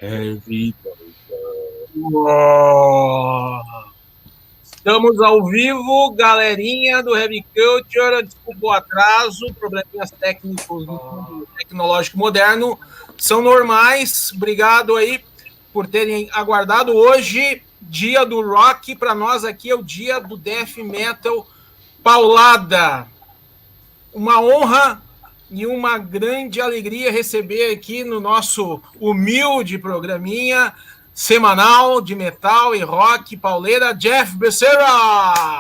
Heavy Culture. Estamos ao vivo, galerinha do Heavy Culture. Desculpa o atraso, probleminhas técnicos no mundo tecnológico moderno são normais. Obrigado aí por terem aguardado. Hoje, dia do rock, para nós aqui é o dia do death metal paulada. Uma honra e uma grande alegria receber aqui no nosso humilde programinha semanal de metal e rock pauleira, Jeff Becerra.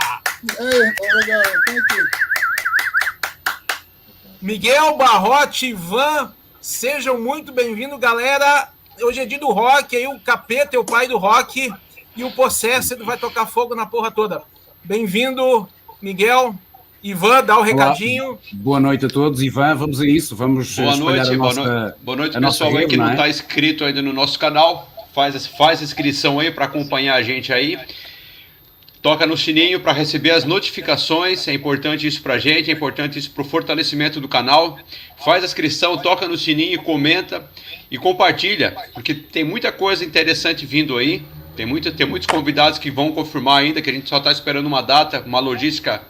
Miguel Barrote, Ivan, sejam muito bem-vindos, galera. Hoje é dia do rock, aí o Capeta é o pai do rock e o Possessed vai tocar fogo na porra toda. Bem-vindo, Miguel. Ivan, dá o recadinho. Olá. Boa noite a todos. Ivan, vamos a isso. Vamos boa noite, boa noite pessoal aí que não está inscrito ainda no nosso canal. Faz inscrição aí para acompanhar a gente aí. Toca no sininho para receber as notificações. É importante isso para a gente, é importante isso para o fortalecimento do canal. Faz a inscrição, toca no sininho, comenta e compartilha, porque tem muita coisa interessante vindo aí. Tem muitos convidados que vão confirmar ainda, que a gente só está esperando uma data, uma logística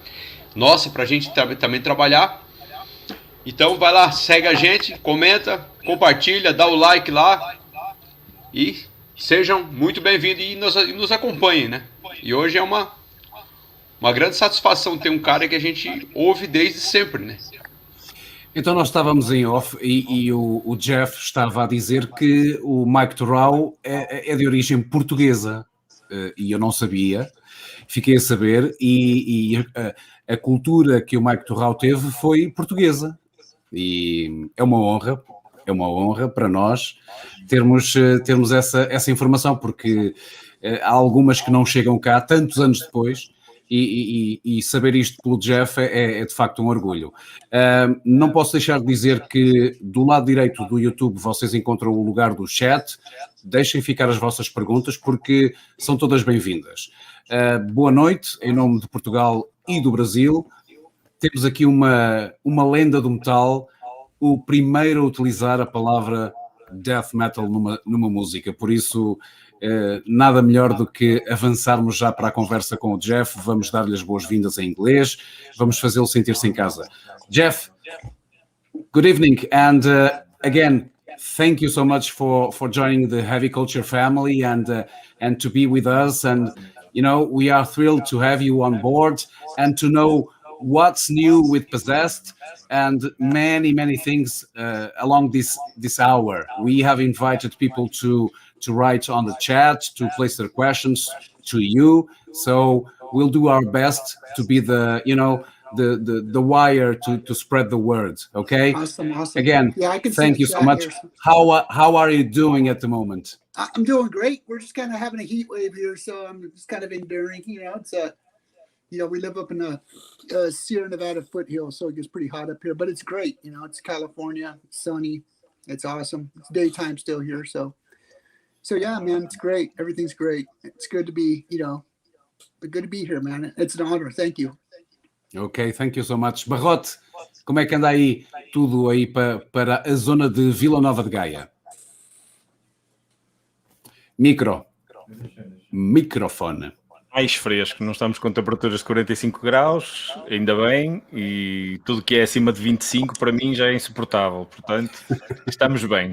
nossa para a gente também trabalhar. Então vai lá, segue a gente, comenta, compartilha, dá o like lá e sejam muito bem-vindos e nos acompanhem, né? E hoje é uma grande satisfação ter um cara que a gente ouve desde sempre, né? Então nós estávamos em off e o Jeff estava a dizer que o Mike Turrell é de origem portuguesa e eu não sabia, fiquei a saber e a cultura que o Mike Turrell teve foi portuguesa e é uma honra para nós termos essa informação, porque há algumas que não chegam cá tantos anos depois e saber isto pelo Jeff é de facto um orgulho. Não posso deixar de dizer que do lado direito do YouTube vocês encontram o lugar do chat. Deixem ficar as vossas perguntas porque são todas bem-vindas. Boa noite, em nome de Portugal e do Brasil. Temos aqui uma lenda do metal, o primeiro a utilizar a palavra death metal numa música, por isso nada melhor do que avançarmos já para a conversa com o Jeff. Vamos dar-lhe as boas-vindas em inglês, vamos fazê-lo sentir-se em casa. Jeff, good evening, and again, thank you so much for joining the Heavy Culture family and to be with us, and you know, we are thrilled to have you on board and to know what's new with Possessed and many things along this hour. We have invited people to write on the chat, to place their questions to you. So we'll do our best to be the wire to spread the word. Okay. Awesome. Again, yeah, thank you so much. Here. How are you doing at the moment? I'm doing great. We're just kind of having a heat wave here, so I'm just kind of enduring. You know, it's we live up in the Sierra Nevada foothills, so it gets pretty hot up here. But it's great. You know, it's California, it's sunny, it's awesome. It's daytime still here, so yeah, man, it's great. Everything's great. It's good to be, good to be here, man. It's an honor. Thank you. Ok, thank you so much. Barrote, como é que anda aí tudo aí para a zona de Vila Nova de Gaia? Microfone. Mais fresco, não estamos com temperaturas de 45 graus, ainda bem, e tudo que é acima de 25 para mim já é insuportável, portanto, estamos bem.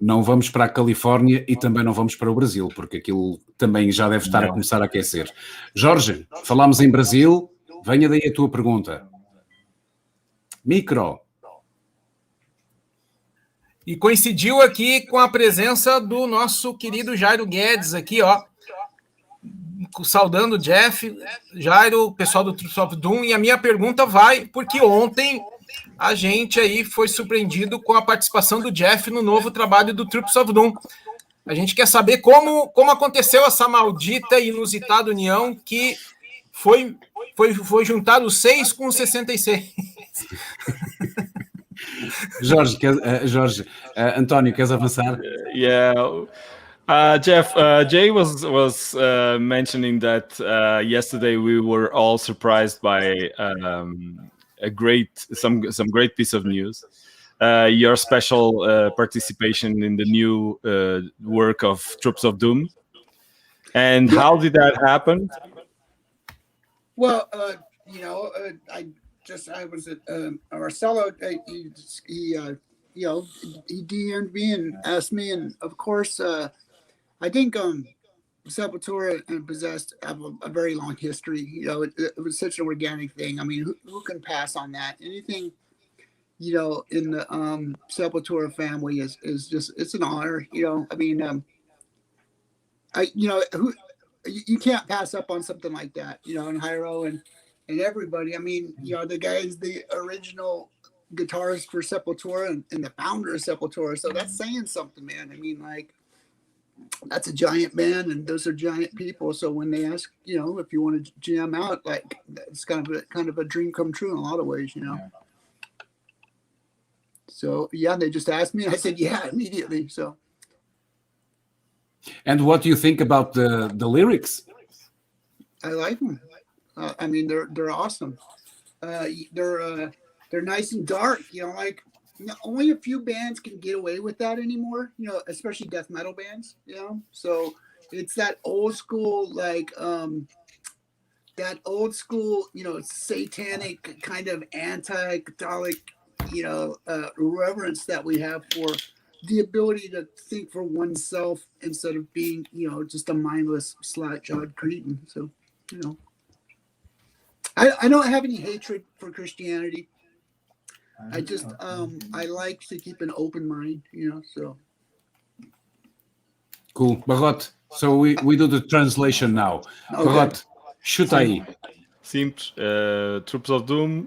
Não vamos para a Califórnia e também não vamos para o Brasil, porque aquilo também já deve estar a começar a aquecer. Jorge, falámos em Brasil, venha daí a tua pergunta. Micro. E coincidiu aqui com a presença do nosso querido Jairo Guedes aqui, ó. Saudando o Jeff, Jairo, o pessoal do Troops of Doom, e a minha pergunta vai, porque ontem a gente aí foi surpreendido com a participação do Jeff no novo trabalho do Troops of Doom. A gente quer saber como aconteceu essa maldita e inusitada união que foi juntar os 6 com os 66. Jorge, António, queres avançar? Yeah. Jeff, Jay was mentioning that yesterday we were all surprised by some great piece of news. your special participation in the new work of Troops of Doom. And how did that happen? Well, I was at Marcelo. He DM'd me and asked me, and of course, I think Sepultura and Possessed have a very long history. It was such an organic thing. I mean, who can pass on that? Anything, in the Sepultura family is just, it's an honor. I mean, you can't pass up on something like that. And Hyro and everybody. I mean, the guy's the original guitarist for Sepultura and the founder of Sepultura. So that's saying something, man. I mean, like, that's a giant band and those are giant people. So when they ask, if you want to jam out, like, it's kind of a dream come true in a lot of ways, Yeah. So they just asked me and I said, yeah, immediately. So. And what do you think about the lyrics? I like them. I mean, they're awesome. They're nice and dark. Like, only a few bands can get away with that anymore. Especially death metal bands. So it's that old school, like satanic kind of anti-Catholic, reverence that we have for the ability to think for oneself instead of being, just a mindless slack-jawed cretin. So, I don't have any hatred for Christianity. I just, I like to keep an open mind, so. Cool. Barrote, so we do the translation now. Okay. Barrote, chuta aí. Simples. Troops of Doom,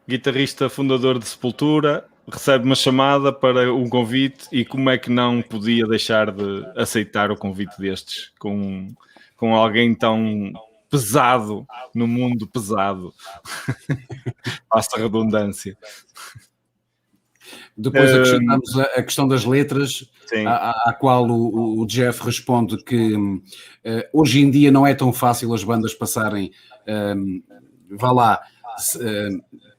guitarrista fundador de Sepultura, recebe uma chamada para um convite e como é que não podia deixar de aceitar o convite destes com alguém tão pesado no mundo pesado. Passa a redundância. Depois acrescentamos a questão das letras, à qual o Jeff responde que hoje em dia não é tão fácil as bandas passarem,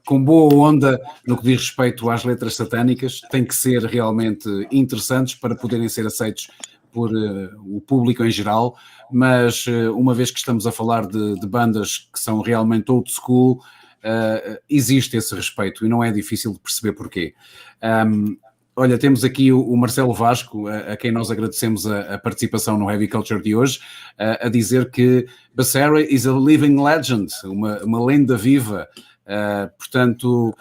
com boa onda no que diz respeito às letras satânicas, tem que ser realmente interessantes para poderem ser aceitos por o público em geral, mas uma vez que estamos a falar de bandas que são realmente old school, existe esse respeito e não é difícil de perceber porquê. Olha, temos aqui o Marcelo Vasco, a quem nós agradecemos a participação no Heavy Culture de hoje, a dizer que Becerra is a living legend, uma lenda viva. Portanto,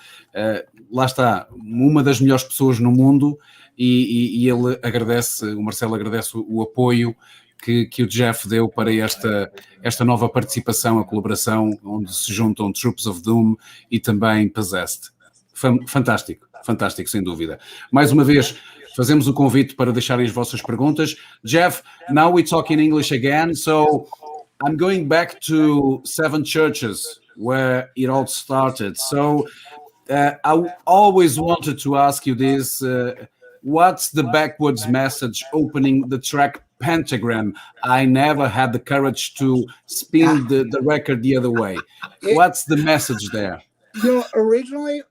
lá está, uma das melhores pessoas no mundo e ele agradece, o Marcelo agradece o apoio que o Jeff deu para esta nova participação, a colaboração, onde se juntam Troops of Doom e também Possessed. Fantástico, fantástico, sem dúvida. Mais uma vez, fazemos o convite para deixarem as vossas perguntas. Jeff, now we talk in English again, so I'm going back to Seven Churches, where it all started. So I always wanted to ask you this, what's the backwards message opening the track Pentagram? I never had the courage to spin the record the other way. What's the message there? Originally,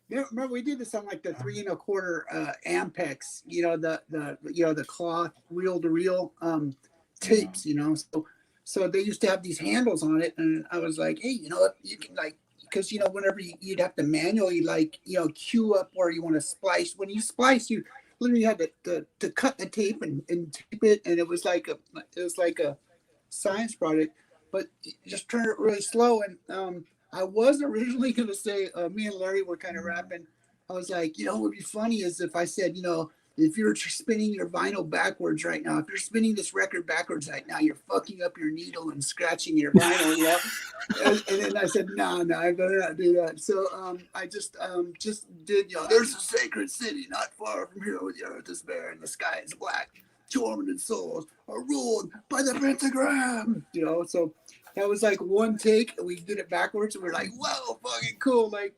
remember we did this on like the 3 1/4 Ampex, the cloth reel to reel tapes, So they used to have these handles on it, and I was like, hey, you can because whenever you'd have to manually queue up where you want to splice. When you splice, you literally had to cut the tape and tape it, and it was like a science project, but you just turn it really slow. And I was originally going to say, me and Larry were kind of rapping. I was like, what would be funny is if I said, if you're spinning your vinyl backwards right now, if you're spinning this record backwards right now, you're fucking up your needle and scratching your vinyl, and then I said, no, I better not do that. So I just did, there's a sacred city not far from here with the earth is bare and the sky is black. Tormented souls are ruled by the pentagram. So that was like one take, and we did it backwards, and we're like, whoa, fucking cool. Like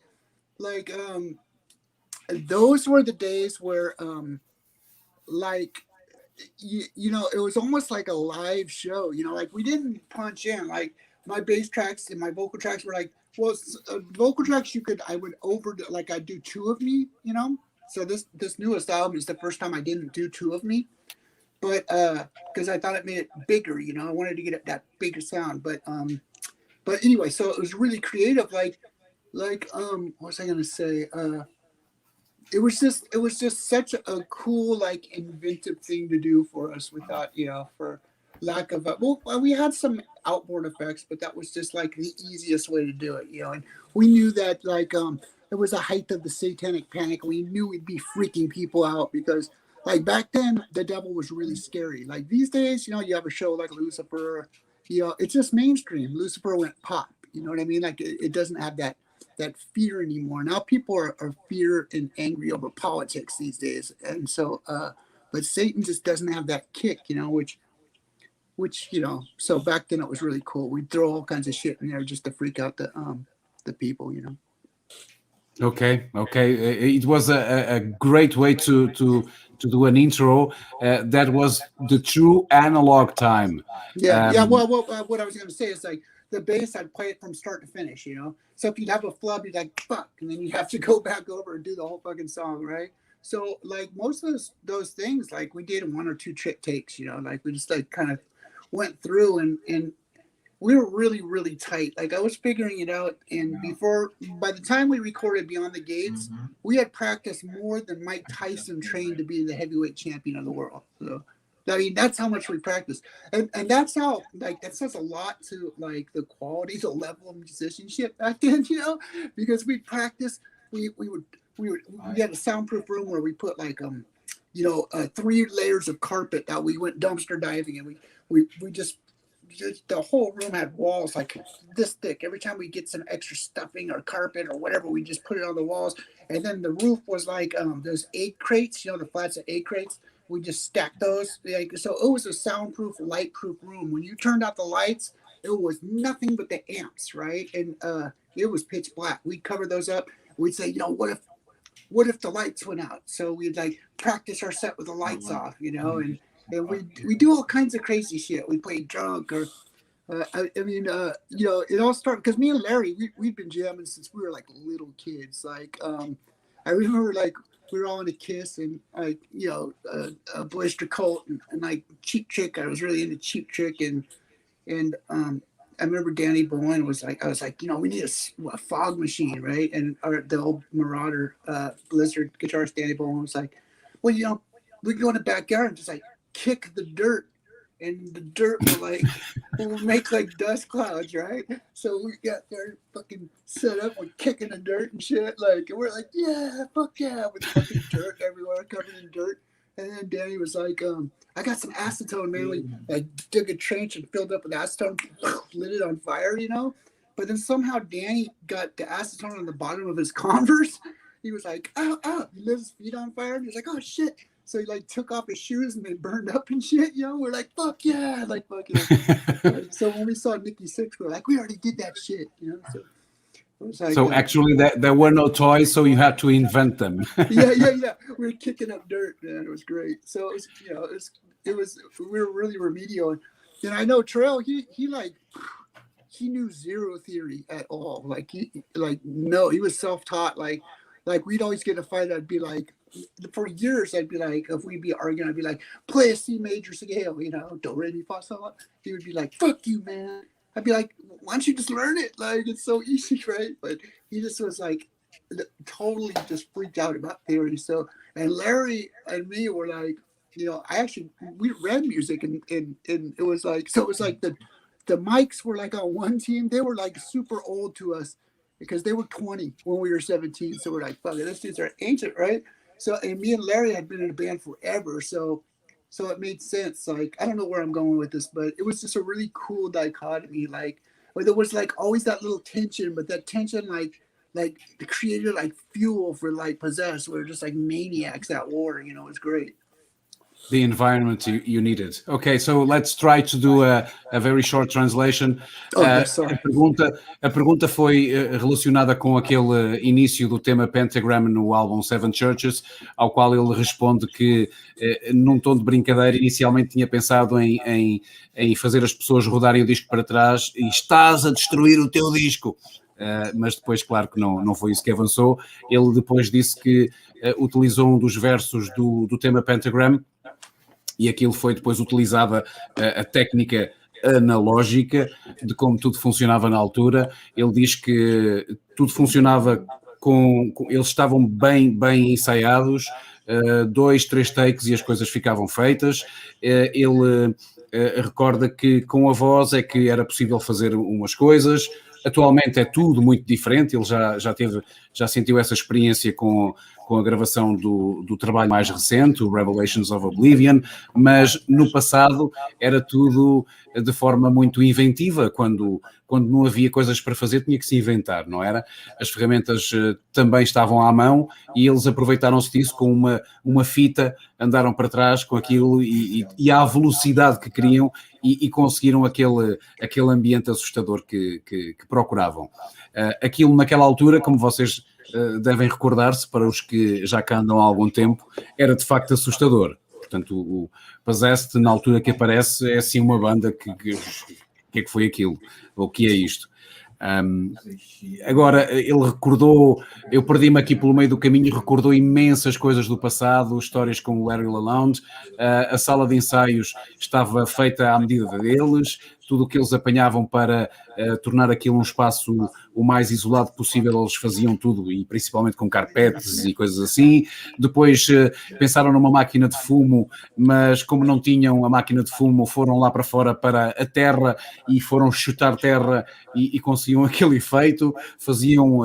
those were the days where it was almost like a live show, like we didn't punch in. Like my bass tracks and my vocal tracks were like Well, vocal tracks I I'd do two of me, you know. So this newest album is the first time I didn't do two of me, but because I thought it made it bigger, you know. I wanted to get that bigger sound, but anyway, so it was really creative. Like what was I gonna say? It was just such a cool, like, inventive thing to do for us without, you know, for lack of we had some outboard effects, but that was just like the easiest way to do it, you know. And we knew that, like, it was the height of the satanic panic. We knew we'd be freaking people out because, like, back then the devil was really scary. Like these days, you know, you have a show like Lucifer, you know, it's just mainstream. Lucifer went pop, you know what I mean? Like it doesn't have that fear anymore. Now people are fear and angry over politics these days, and so but Satan just doesn't have that kick, you know, which you know. So back then it was really cool. We'd throw all kinds of shit in there just to freak out the people, you know. Okay. It was a great way to do an intro. That was the true analog time. Yeah. Well, what I was going to say is, like, the bass, I'd play it from start to finish, you know. So if you'd have a flub, you'd like fuck, and then you have to go back over and do the whole fucking song, right? So like most of those things, like we did one or two trick takes, you know, like we just like kind of went through and we were really, really tight. Like I was figuring it out, and by the time we recorded Beyond the Gates, we had practiced more than Mike Tyson trained to be the heavyweight champion of the world. So I mean, that's how much we practiced, and that's how, like, that says a lot to, like, the quality, the level of musicianship back then, you know, because we practiced. We had a soundproof room where we put, like, 3 layers of carpet that we went dumpster diving, and we just the whole room had walls like this thick. Every time we get some extra stuffing or carpet or whatever, we just put it on the walls. And then the roof was like those egg crates, you know, the flats of egg crates. We just stacked those. Like, so it was a soundproof, light-proof room. When you turned out the lights, it was nothing but the amps, right? And it was pitch black. We'd cover those up. We'd say, you know, what if the lights went out? So we'd like practice our set with the lights off, you know, and we do all kinds of crazy shit. We play drunk or, you know, it all started because me and Larry, we've been jamming since we were like little kids. Like, I remember like we were all in a Kiss and like, you know, a Blister Colt and like Cheap Trick. I was really into Cheap Trick and I remember Danny Bowen was like, I was like, you know, we need a fog machine, right? And the old Marauder Blizzard guitarist Danny Bowen was like, well, you know, we go in the backyard and just like kick the dirt, and the dirt will make like dust clouds, right? So we got there fucking set up, we're kicking the dirt and shit, like, and we're like, yeah, fuck yeah, with fucking dirt everywhere, covered in dirt. And then Danny was like, I got some acetone, man. We like dug a trench and filled up with acetone, lit it on fire, you know? But then somehow Danny got the acetone on the bottom of his Converse. He was like, ow. He lit his feet on fire. And he was like, oh, shit. So he like took off his shoes and they burned up and shit, you know? We're like, fuck yeah. Like, fuck yeah. So when we saw Nikki Sixx, we're like, we already did that shit, you know? So it was like, so actually there were no toys, so you had to invent them. Yeah. We were kicking up dirt, man. It was great. So it was, you know, we were really remedial. And I know Terrell, he knew zero theory at all. Like he was self-taught. Like we'd always get in a fight. I'd be like, for years, I'd be like, if we'd be arguing, I'd be like, play a C major scale, you know, do, re, mi, fa, sol. He would be like, fuck you, man. I'd be like, why don't you just learn it? Like, it's so easy, right? But he just was like, totally just freaked out about theory. So, and Larry and me were like, you know, we read music and it was like, so it was like the mics were like on one team. They were like super old to us because they were 20 when we were 17. So we're like, fuck it, these dudes are ancient, right? So, and me and Larry had been in a band forever. So it made sense. Like, I don't know where I'm going with this, but it was just a really cool dichotomy. Like, where there was like always that little tension, but that tension, like created like fuel for like Possessed. We're just like maniacs at war, you know, it's great. The environment you needed. Okay, so let's try to do a very short translation. A pergunta foi relacionada com aquele início do tema Pentagram no álbum Seven Churches, ao qual ele responde que, num tom de brincadeira, inicialmente tinha pensado em fazer as pessoas rodarem o disco para trás e estás a destruir o teu disco. mas depois, claro que não foi isso que avançou. Ele depois disse que utilizou um dos versos do tema Pentagram, e aquilo foi depois utilizada a técnica analógica de como tudo funcionava na altura. Ele diz que tudo funcionava eles estavam bem ensaiados, 2, 3 takes e as coisas ficavam feitas. Ele recorda que com a voz é que era possível fazer umas coisas. Atualmente é tudo muito diferente. Ele já sentiu essa experiência com a gravação do trabalho mais recente, o Revelations of Oblivion, mas no passado era tudo de forma muito inventiva. Quando não havia coisas para fazer, tinha que se inventar, não era? As ferramentas também estavam à mão e eles aproveitaram-se disso com uma fita, andaram para trás com aquilo e à velocidade que queriam e conseguiram aquele ambiente assustador que procuravam. Aquilo naquela altura, como vocês devem recordar-se, para os que já cá andam há algum tempo, era de facto assustador. Portanto, o Possessed, na altura que aparece, é assim uma banda que é que foi aquilo? Ou o que é isto? Agora, ele recordou, eu perdi-me aqui pelo meio do caminho, recordou imensas coisas do passado, histórias com o Larry Lalonde, a sala de ensaios estava feita à medida deles, tudo o que eles apanhavam para tornar aquilo um espaço o mais isolado possível, eles faziam tudo, e principalmente com carpetes e coisas assim. Depois pensaram numa máquina de fumo, mas como não tinham a máquina de fumo, foram lá para fora para a terra e foram chutar terra e conseguiam aquele efeito, faziam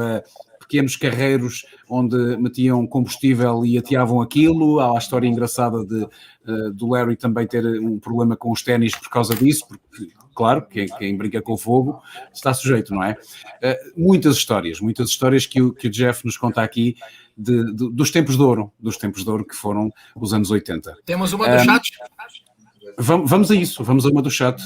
pequenos carreiros onde metiam combustível e ateavam aquilo. Há a história engraçada do Larry também ter um problema com os ténis por causa disso, porque, claro, quem brinca com o fogo está sujeito, não é? Muitas histórias que o Jeff nos conta aqui dos tempos de ouro, que foram os anos 80. Temos uma do chat? Vamos a isso, vamos a uma do chat.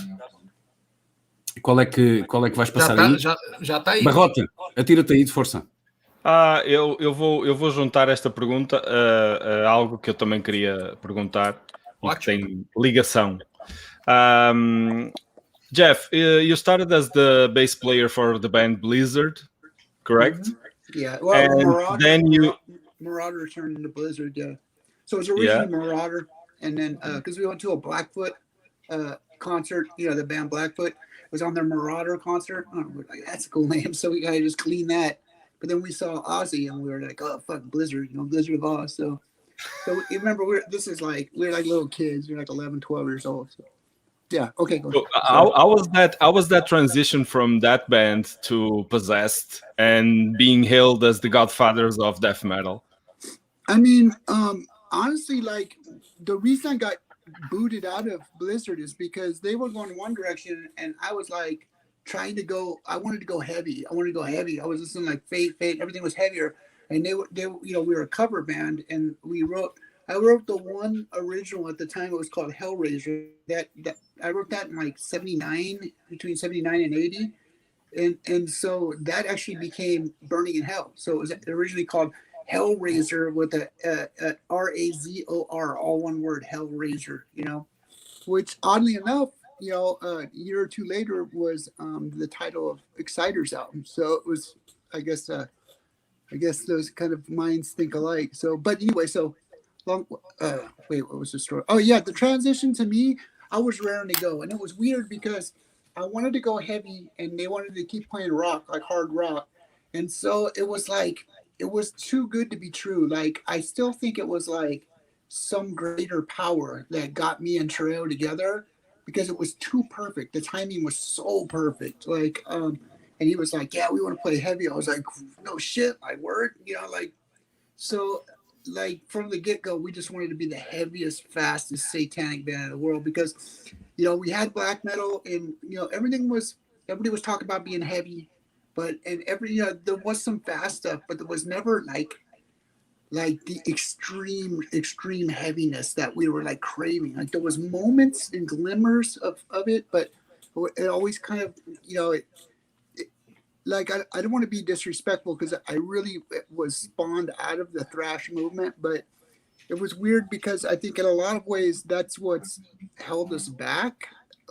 Qual é que vais passar aí? Já está aí. Barrota, atira-te aí de força. Eu vou juntar esta pergunta a algo que eu também queria perguntar, que tem ligação. Jeff, you started as the bass player for the band Blizzard, correct? Mm-hmm. Yeah. Well, and Marauder turned into Blizzard. Yeah. So it was originally Marauder, and then because we went to a Blackfoot concert, the band Blackfoot was on their Marauder concert. Oh, that's a cool name. So we gotta just clean that. But then we saw Ozzy and we were like, oh, fuck Blizzard, Blizzard of Oz. So you remember, we're like little kids. We're like 11, 12 years old. So yeah, okay. Go ahead. How was that transition from that band to Possessed and being hailed as the godfathers of death metal? I mean, honestly, like the reason I got booted out of Blizzard is because they were going one direction and I was like, I wanted to go heavy. I was listening like Fate, everything was heavier. And they we were a cover band and I wrote the one original at the time. It was called Hellraiser. That I wrote that in like 79, between 79 and 80. And so that actually became Burning in Hell. So it was originally called Hellraiser with a R-A-Z-O-R, all one word, Hellraiser, which oddly enough, a year or two later was the title of Exciter's album. So it was, I guess those kind of minds think alike. So, but anyway, what was the story? Oh yeah, the transition to me, I was raring to go, and it was weird because I wanted to go heavy, and they wanted to keep playing rock, like hard rock, and so it was like it was too good to be true. Like I still think it was like some greater power that got me and Terrell together. Because it was too perfect. The timing was so perfect. Like, and he was like, yeah, we want to play heavy. I was like, no shit, my word. So like from the get-go, we just wanted to be the heaviest, fastest satanic band in the world because, we had black metal and, everybody was talking about being heavy, but, and there was some fast stuff, but there was never like the extreme heaviness that we were like craving. Like there was moments and glimmers of it, but it always kind of, like I don't want to be disrespectful because I really was spawned out of the thrash movement, but it was weird because I think in a lot of ways that's what's held us back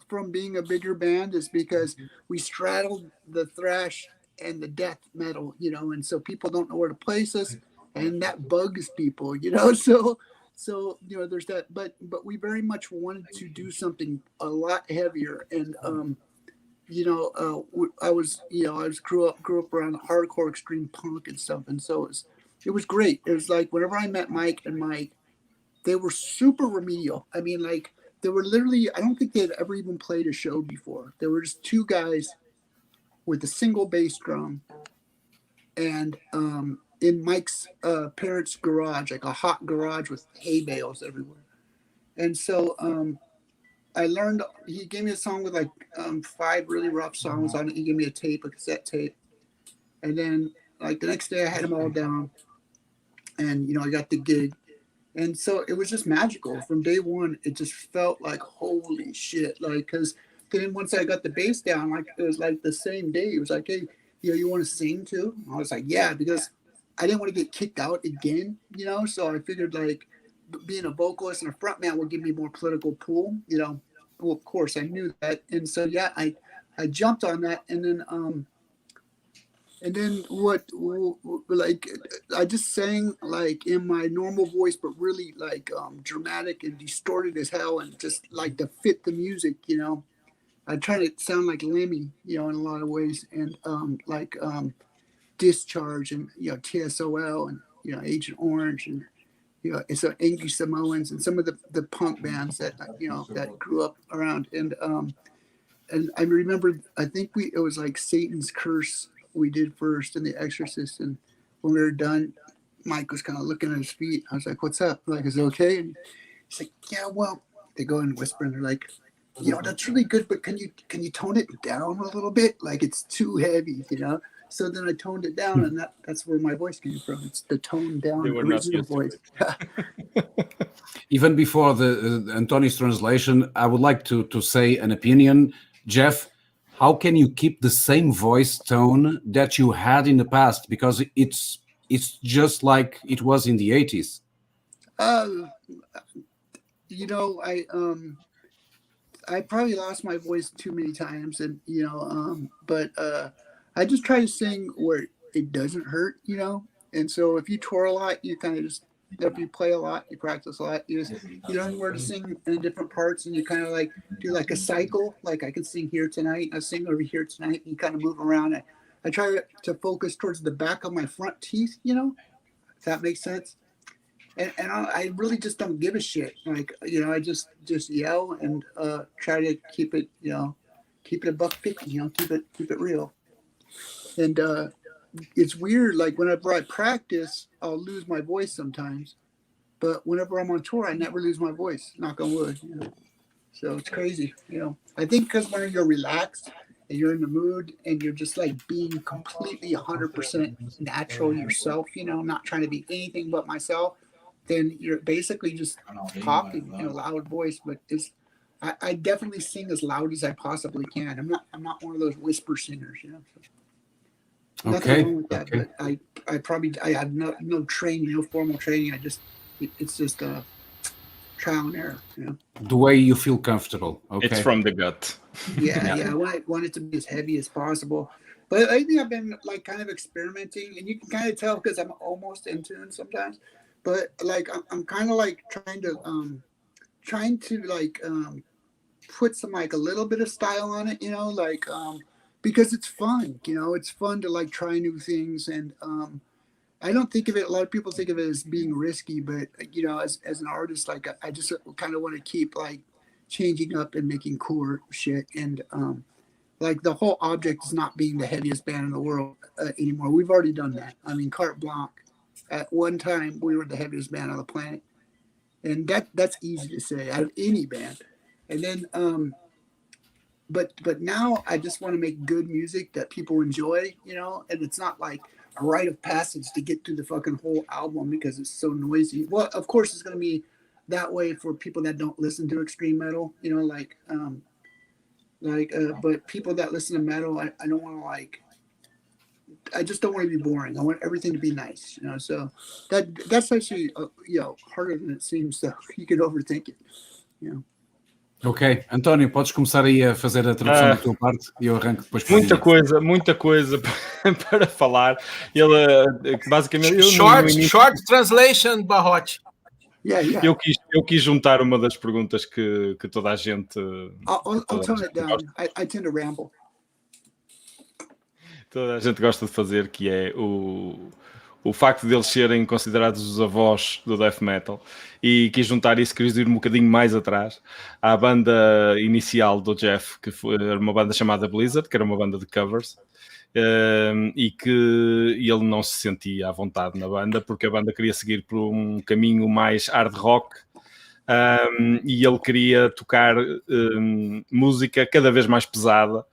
from being a bigger band is because we straddled the thrash and the death metal, you know, and so people don't know where to place us, and that bugs people, you know. So you know, there's that, but we very much wanted to do something a lot heavier, and you know, I grew up around hardcore extreme punk and stuff, and so it was great. It was like whenever I met Mike, they were super remedial. I mean, like they were literally, I don't think they'd ever even played a show before. There were just two guys with a single bass drum, and in Mike's parents' garage, like a hot garage with hay bales everywhere. And so I learned, he gave me a song with like 5 really rough songs on it. He gave me a cassette tape. And then like the next day I had them all down, and, you know, I got the gig. And so it was just magical. From day one, it just felt like, holy shit. Like, cause then once I got the bass down, like it was like the same day, it was like, hey, you know, you want to sing too? And I was like, yeah, because I didn't want to get kicked out again, you know? So I figured like being a vocalist and a frontman would give me more political pull, you know? Well, of course I knew that. And so, yeah, I jumped on that. And then what, like, I just sang like in my normal voice, but really like dramatic and distorted as hell, and just like to fit the music, you know? I try to sound like Lemmy, you know, in a lot of ways, and like Discharge and, you know, TSOL and, you know, Agent Orange and, you know, and so Angry Samoans and some of the punk bands that, you know, that grew up around. And I remember, I think it was like Satan's Curse we did first, and The Exorcist. And when we were done, Mike was kind of looking at his feet. I was like, what's up? Like, is it okay? And he's like, yeah, well, they go and whisper, and they're like, you know, that's really good, but can you tone it down a little bit? Like, it's too heavy, you know? So then I toned it down, and that's where my voice came from. It's the toned down original voice. Even before the Antoni's translation, I would like to say an opinion. Jeff, how can you keep the same voice tone that you had in the past? Because it's just like it was in the 80s. You know, I probably lost my voice too many times, and, you know, but I just try to sing where it doesn't hurt, you know. And so if you tour a lot, you kind of just, if you play a lot, you practice a lot, you learn where to sing in different parts, and you kind of like do like a cycle. Like I can sing here tonight, I sing over here tonight, and you kind of move around. I try to focus towards the back of my front teeth, you know, if that makes sense. And I really just don't give a shit. Like, you know, I just yell and try to keep it, you know, keep it $1.50, you know, keep it real. And it's weird. Like whenever I practice, I'll lose my voice sometimes, but whenever I'm on tour, I never lose my voice. Knock on wood. You know? So it's crazy. You know, I think because when you're relaxed and you're in the mood and you're just like being completely 100% natural yourself, you know, not trying to be anything but myself, then you're basically just talking in a loud voice. But I definitely sing as loud as I possibly can. I'm not one of those whisper singers, you know. So nothing wrong with that, okay. But I have no training, no formal training. It's just trial and error, you know. The way you feel comfortable. Okay. It's from the gut. Yeah. I want it to be as heavy as possible. But I think I've been like kind of experimenting, and you can kind of tell because I'm almost in tune sometimes. But like I'm kind of like trying to like put some like a little bit of style on it, you know, like because it's fun, you know, it's fun to like try new things. And I don't think of it, a lot of people think of it as being risky, but you know, as an artist, like I just kind of want to keep like changing up and making cooler shit. And like the whole object is not being the heaviest band in the world anymore. We've already done that. I mean, Carte Blanche. At one time, we were the heaviest band on the planet, and that's easy to say out of any band. And then, but now I just want to make good music that people enjoy, you know. And it's not like a rite of passage to get through the fucking whole album because it's so noisy. Well, of course, it's going to be that way for people that don't listen to extreme metal, you know, but people that listen to metal, I don't want to like. I just don't want to be boring. I want everything to be nice, you know. So that's actually, you know, harder than it seems. So you can overthink it, you know. Ok, António, podes começar aí a fazer a tradução da tua parte e eu arranco depois. Muita coisa para falar. Ele basicamente short translation, Barrote. Yeah. Eu quis juntar uma das perguntas que toda a gente. I'll tone it down. I tend to ramble. Toda a gente gosta de fazer, que é o facto de eles serem considerados os avós do death metal, e quis juntar isso, quis ir um bocadinho mais atrás à banda inicial do Jeff, que foi uma banda chamada Blizzard, que era uma banda de covers, e que ele não se sentia à vontade na banda, porque a banda queria seguir por um caminho mais hard rock, e ele queria tocar música cada vez mais pesada,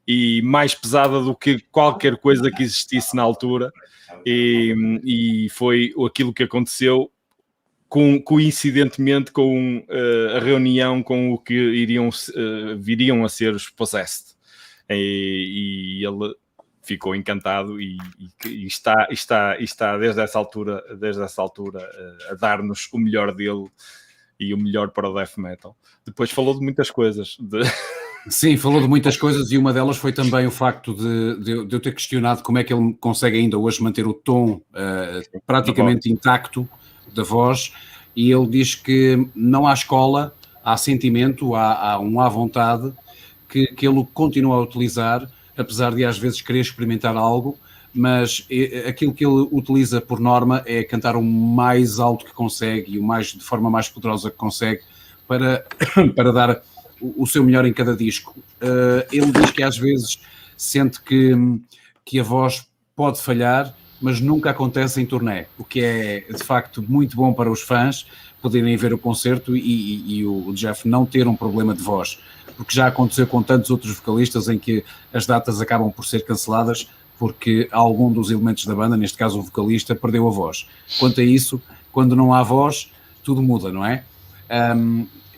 e mais pesada do que qualquer coisa que existisse na altura. E foi aquilo que aconteceu coincidentemente com a reunião com o que viriam a ser os Possessed, e ele ficou encantado e está desde essa altura a dar-nos o melhor dele e o melhor para o death metal. Depois falou de muitas coisas. Sim, falou de muitas coisas, e uma delas foi também o facto de eu ter questionado como é que ele consegue ainda hoje manter o tom praticamente intacto da voz, e ele diz que não há escola, há sentimento, há à vontade que ele continua a utilizar, apesar de às vezes querer experimentar algo, mas aquilo que ele utiliza por norma é cantar o mais alto que consegue e de forma mais poderosa que consegue para dar o seu melhor em cada disco. Ele diz que às vezes sente que a voz pode falhar, mas nunca acontece em turnê, o que é de facto muito bom para os fãs poderem ver o concerto e o Jeff não ter um problema de voz, porque já aconteceu com tantos outros vocalistas em que as datas acabam por ser canceladas porque algum dos elementos da banda, neste caso o vocalista, perdeu a voz. Quanto a isso, quando não há voz, tudo muda, não é?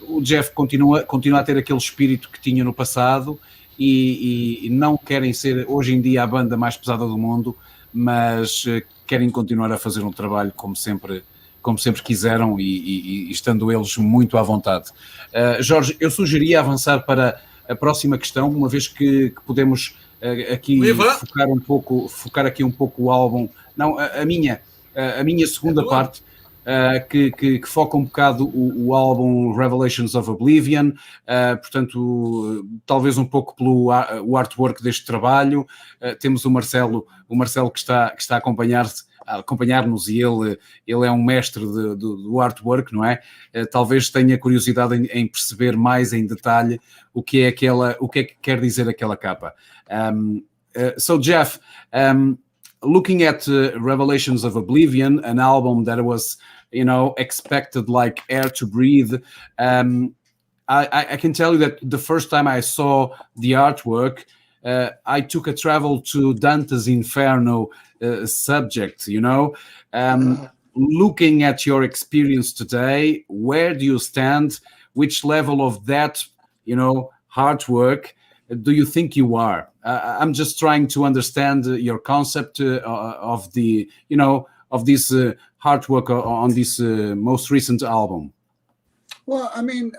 O Jeff continua a ter aquele espírito que tinha no passado e não querem ser hoje em dia a banda mais pesada do mundo, mas querem continuar a fazer um trabalho como sempre quiseram e estando eles muito à vontade. Jorge, eu sugeria avançar para a próxima questão, uma vez que podemos aqui focar aqui um pouco o álbum, não, a minha segunda parte, que foca um bocado o álbum Revelations of Oblivion, portanto, talvez um pouco pelo o artwork deste trabalho. Temos o Marcelo que está a acompanhar-nos, e ele é um mestre do artwork, não é? Talvez tenha curiosidade em perceber mais em detalhe o que é que quer dizer aquela capa. So Jeff, looking at Revelations of Oblivion, an album that was, expected like air to breathe, I can tell you that the first time I saw the artwork, I took a travel to Dante's Inferno subject, looking at your experience today, where do you stand? Which level of that, hard work do you think you are? I'm just trying to understand your concept of the, of this hard work on this most recent album. Well, I mean,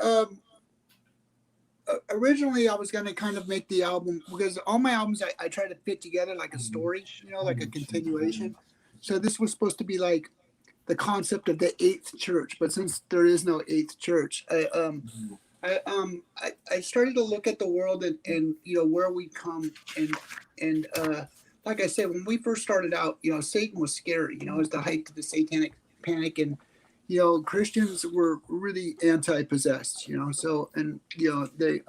originally I was going to kind of make the album, because all my albums I try to fit together like a story, like a continuation. So this was supposed to be like the concept of the eighth church, but since there is no eighth church, I started to look at the world and where we come, and like I said, when we first started out, Satan was scary, it was the height of the satanic panic, and Christians were really anti-possessed, so, and they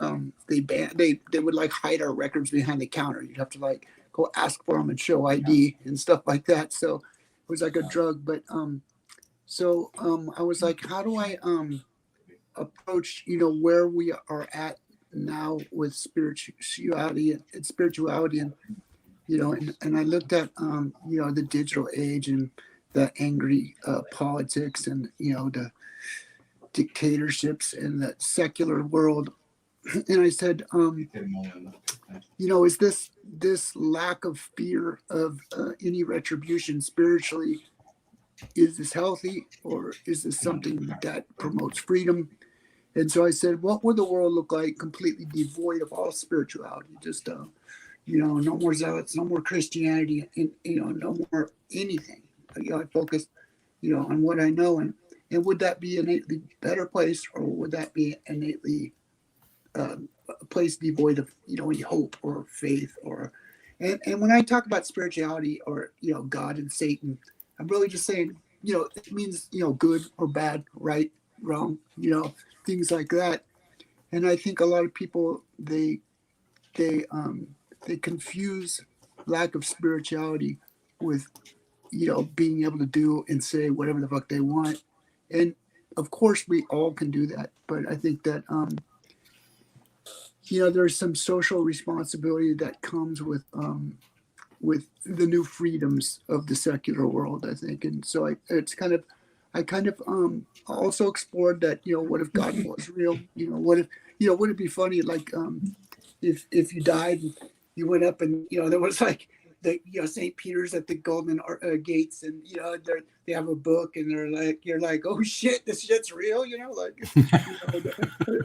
would like hide our records behind the counter. You'd have to like go ask for them and show ID and stuff like that. So it was like a drug. But I was like, how do I approach where we are at now with spirituality and and I looked at the digital age and the angry politics and the dictatorships in the secular world, and I said, is this lack of fear of any retribution spiritually, is this healthy, or is this something that promotes freedom? And so I said, what would the world look like completely devoid of all spirituality? Just, no more zealots, no more Christianity, and, no more anything. I focused, on what I know. And would that be an innately better place, or would that be innately a place devoid of, any hope or faith? And when I talk about spirituality or, God and Satan, I'm really just saying, it means, good or bad, right, wrong, things like that. And I think a lot of people, they confuse lack of spirituality with, being able to do and say whatever the fuck they want. And of course we all can do that. But I think that, there's some social responsibility that comes with the new freedoms of the secular world, I think. And so I kind of also explored that, what if God was real? What if, would it be funny, like, if you died and you went up and, there was like the, St. Peter's at the Golden Gates, and, they have a book, and they're like, you're like, oh shit, this shit's real, like,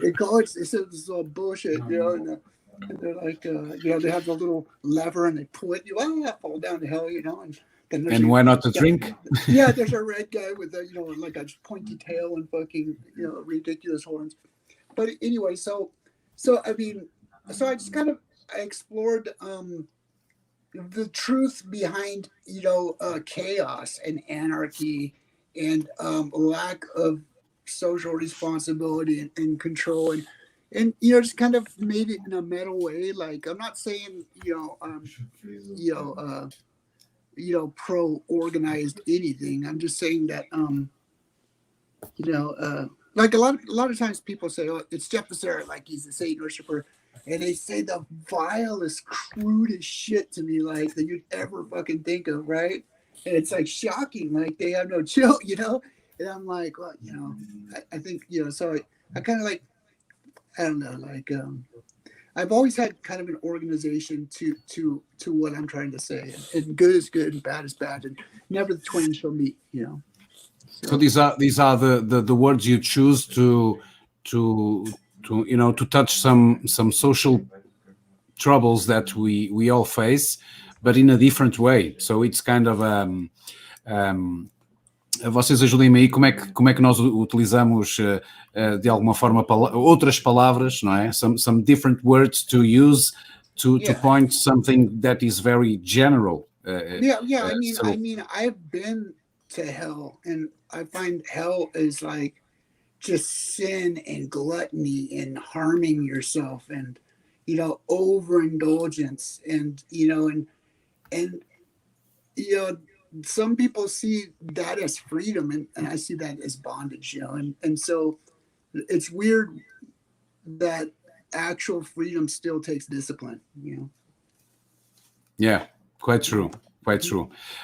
in college they said this is all bullshit, and they're like, they have the little lever and they pull it, fall down to hell, and why not to drink? Yeah, there's a red guy with a, like a pointy tail and fucking, ridiculous horns. But anyway, so I mean, so I just kind of explored the truth behind, chaos and anarchy and lack of social responsibility and control, and just kind of made it in a meta way. Like, I'm not saying pro organized anything. I'm just saying that like a lot of times people say, oh, it's Jeff Becerra, like he's a Satan worshiper, and they say the vilest, crudest shit to me, like, that you'd ever fucking think of, right? And it's like shocking, like they have no chill, and I'm like, well, I think, so I kind of like, I don't know, like, I've always had kind of an organization to what I'm trying to say, and good is good and bad is bad, and never the twain shall meet, So these are the words you choose to touch some social troubles that we all face, but in a different way. So it's kind of vocês ajudem-me aí, como é que nós utilizamos de alguma forma outras palavras, não é? Some different words to use to point something that is very general. I mean, I've been to hell, and I find hell is like just sin and gluttony and harming yourself and, overindulgence and, some people see that as freedom, and I see that as bondage, and so it's weird that actual freedom still takes discipline, Yeah, quite true.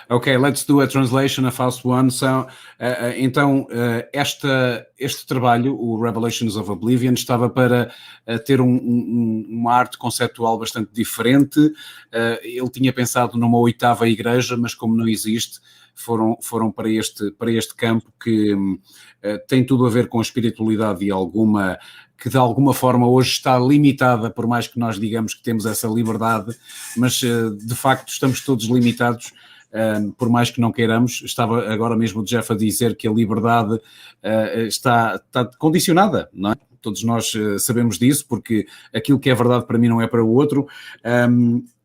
Okay, let's do a translation, a fast one. So, então, este trabalho, o Revelations of Oblivion, estava para ter uma arte conceptual bastante diferente. Ele tinha pensado numa 8ª igreja, mas como não existe, foram para este campo que tem tudo a ver com a espiritualidade que de alguma forma hoje está limitada, por mais que nós digamos que temos essa liberdade, mas de facto estamos todos limitados, por mais que não queiramos. Estava agora mesmo o Jeff a dizer que a liberdade está condicionada, não é? Todos nós sabemos disso, porque aquilo que é verdade para mim não é para o outro.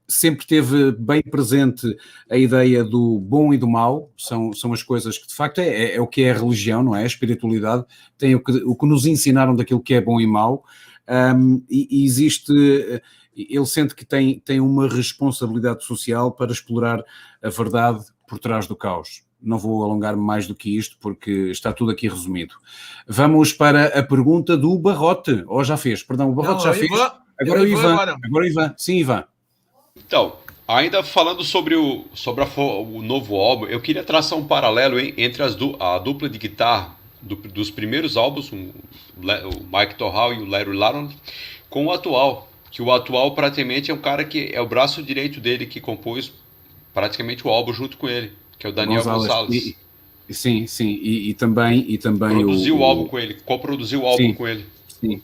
Sempre teve bem presente a ideia do bom e do mau, são as coisas que de facto é o que é a religião, não é? A espiritualidade tem o que nos ensinaram daquilo que é bom e mau, e existe, ele sente que tem uma responsabilidade social para explorar a verdade por trás do caos. Não vou alongar-me mais do que isto, porque está tudo aqui resumido. Vamos para a pergunta do Barrote. Já fez, perdão, o Barrote já fez. Agora o Ivan. Agora o Ivan. Sim, Ivan. Então, ainda falando sobre o novo álbum, eu queria traçar um paralelo entre a dupla de guitarra dos primeiros álbuns, o Mike Torrall e o Larry Laron, com o atual, que o atual praticamente é um cara que é o braço direito dele, que compôs praticamente o álbum junto com ele, que é o Daniel Gonzalez. Sim, e também produziu o álbum com ele, coproduziu o álbum com ele.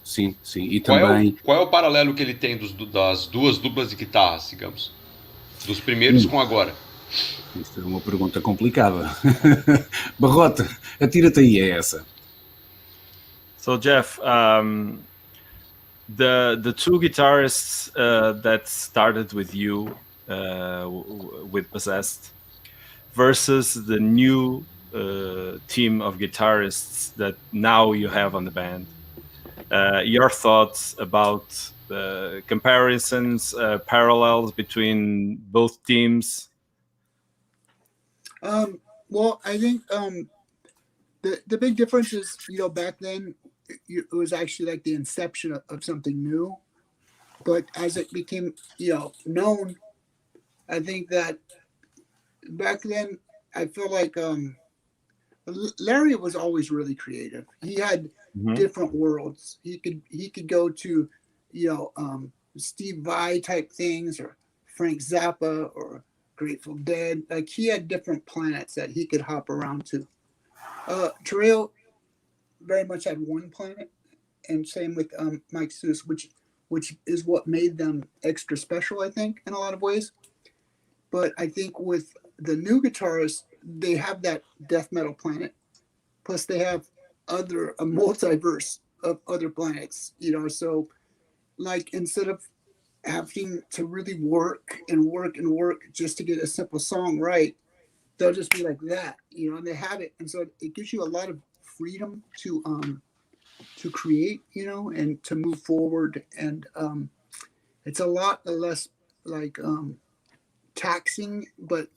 Sim. E qual também... Qual é o paralelo que ele tem das duas duplas de guitarras, digamos? Dos primeiros com agora? Isto é uma pergunta complicada. Barrota, atira-te aí a essa. So Jeff, the two guitarists that started with you with Possessed versus the new team of guitarists that now you have on the band. Your thoughts about comparisons, parallels between both teams? Well, I think the big difference is, back then it was actually like the inception of something new. But as it became, known, I think that back then I feel like Larry was always really creative. He had different worlds. He could go to, Steve Vai type things, or Frank Zappa, or Grateful Dead. Like, he had different planets that he could hop around to. Terrell very much had one planet, and same with Mike Seuss, which is what made them extra special, I think, in a lot of ways. But I think with the new guitarists, they have that death metal planet, plus they have a multiverse of other planets, so like, instead of having to really work just to get a simple song right, they'll just be like that, and they have it. And so it gives you a lot of freedom to create, and to move forward. And it's a lot less like taxing, but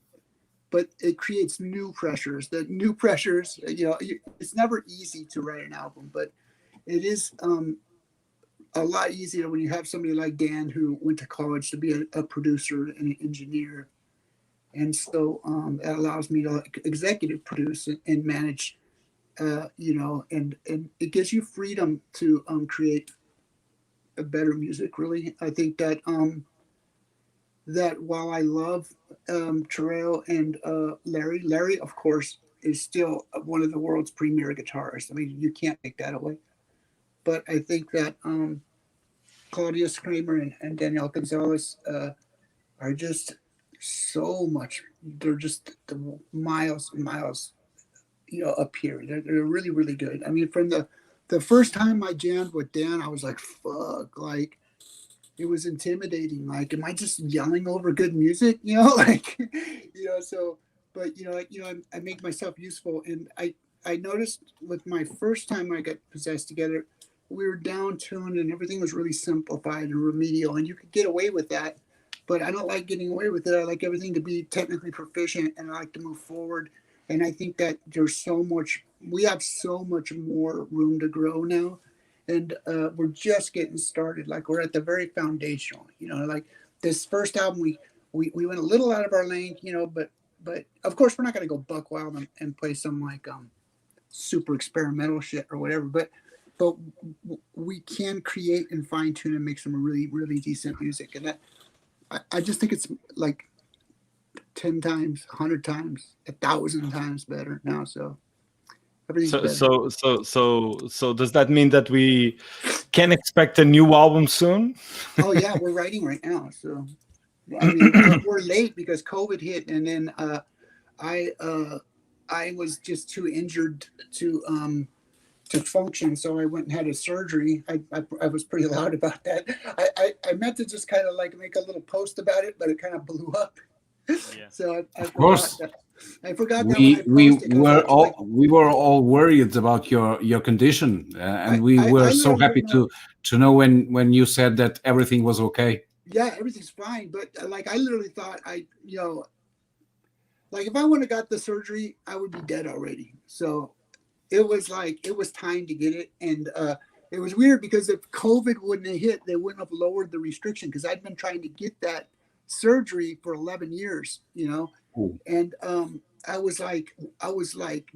it creates new pressures. The new pressures, it's never easy to write an album, but it is a lot easier when you have somebody like Dan, who went to college to be a producer and an engineer. And so that allows me to executive produce and manage, and it gives you freedom to create a better music, really. I think that that while I love Terrell and Larry, of course, is still one of the world's premier guitarists. I mean, you can't take that away. But I think that Claudius Kramer and Danielle Gonzalez are just so much. They're just miles and miles, up here. They're really, really good. I mean, from the first time I jammed with Dan, I was like, fuck, like, it was intimidating. Like, am I just yelling over good music? So, but I make myself useful. And I noticed with my first time I got Possessed together, we were down tuned and everything was really simplified and remedial, and you could get away with that. But I don't like getting away with it. I like everything to be technically proficient, and I like to move forward. And I think that we have so much more room to grow now. And we're just getting started. Like, we're at the very foundational, like this first album, we went a little out of our lane, but of course we're not going to go buck wild and play some like super experimental shit or whatever. But we can create and fine tune and make some really, really decent music. And that, I just think it's like 10 times, 100 times, 1,000 times better now. So does that mean that we can expect a new album soon? Oh yeah, we're writing right now. So I mean, we're late because COVID hit, and then I was just too injured to function, so I went and had a surgery. I was pretty loud about that. I meant to just kind of like make a little post about it, but it kind of blew up. Yeah. So I forgot that. We were all worried about your condition, and we were so happy to know when you said that everything was okay. Yeah, everything's fine. But like, I literally thought like if I wouldn't have got the surgery, I would be dead already. So it was time to get it. And it was weird because if COVID wouldn't have hit, they wouldn't have lowered the restriction, because I'd been trying to get that surgery for 11 years, Ooh. And I was like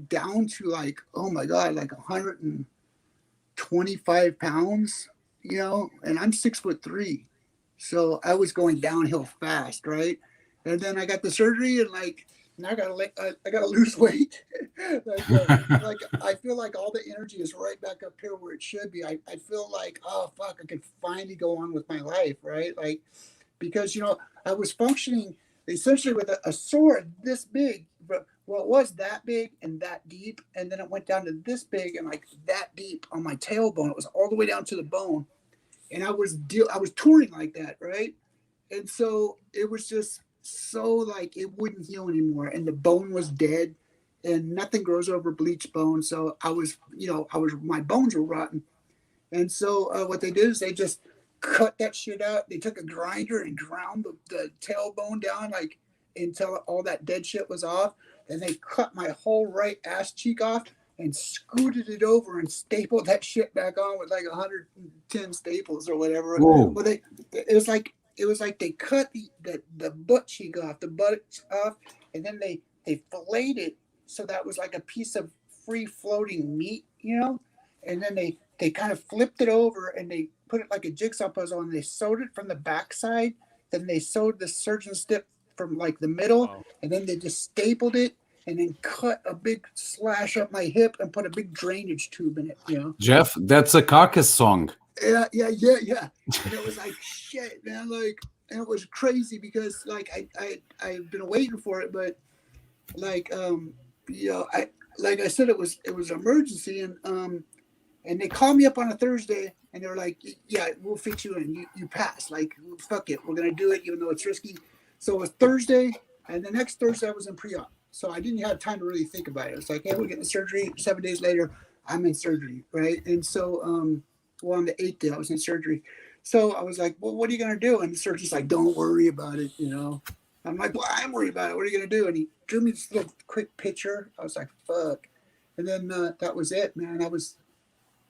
down to like, oh my God, like 125 pounds, and I'm 6'3". So I was going downhill fast, right? And then I got the surgery, and like now I gotta lose weight. like I feel like all the energy is right back up here where it should be. I feel like, oh fuck, I can finally go on with my life, right? Like, because I was functioning essentially with a sword this big, but well, it was that big and that deep, and then it went down to this big and like that deep on my tailbone. It was all the way down to the bone, and I was touring like that, right? And so it was just so like it wouldn't heal anymore, and the bone was dead, and nothing grows over bleached bone. So I was my bones were rotten, and so what they did is they just cut that shit out. They took a grinder and ground the tailbone down like until all that dead shit was off. And they cut my whole right ass cheek off and scooted it over and stapled that shit back on with like 110 staples or whatever. Well, it was like they cut the butt cheek off, and then they filleted it so that was like a piece of free floating meat, and then they kind of flipped it over and they put it like a jigsaw puzzle, and they sewed it from the backside. Then they sewed the surgeon stip from like the middle, and then they just stapled it and then cut a big slash up my hip and put a big drainage tube in it. Jeff, that's a Carcass song. Yeah. And it was like shit, man. Like, and it was crazy because like I've been waiting for it, but like I said, it was an emergency, and they called me up on a Thursday, and they were like, yeah, we'll fit you in. You pass. Like, fuck it. We're going to do it, even though it's risky. So it was Thursday, and the next Thursday I was in pre-op. So I didn't have time to really think about it. It's like, hey, we're getting surgery. 7 days later, I'm in surgery, right? And so, on the 8th day, I was in surgery. So I was like, well, what are you going to do? And the surgeon's like, don't worry about it, I'm like, well, I'm worried about it. What are you going to do? And he drew me this little quick picture. I was like, fuck. And then that was it, man. I was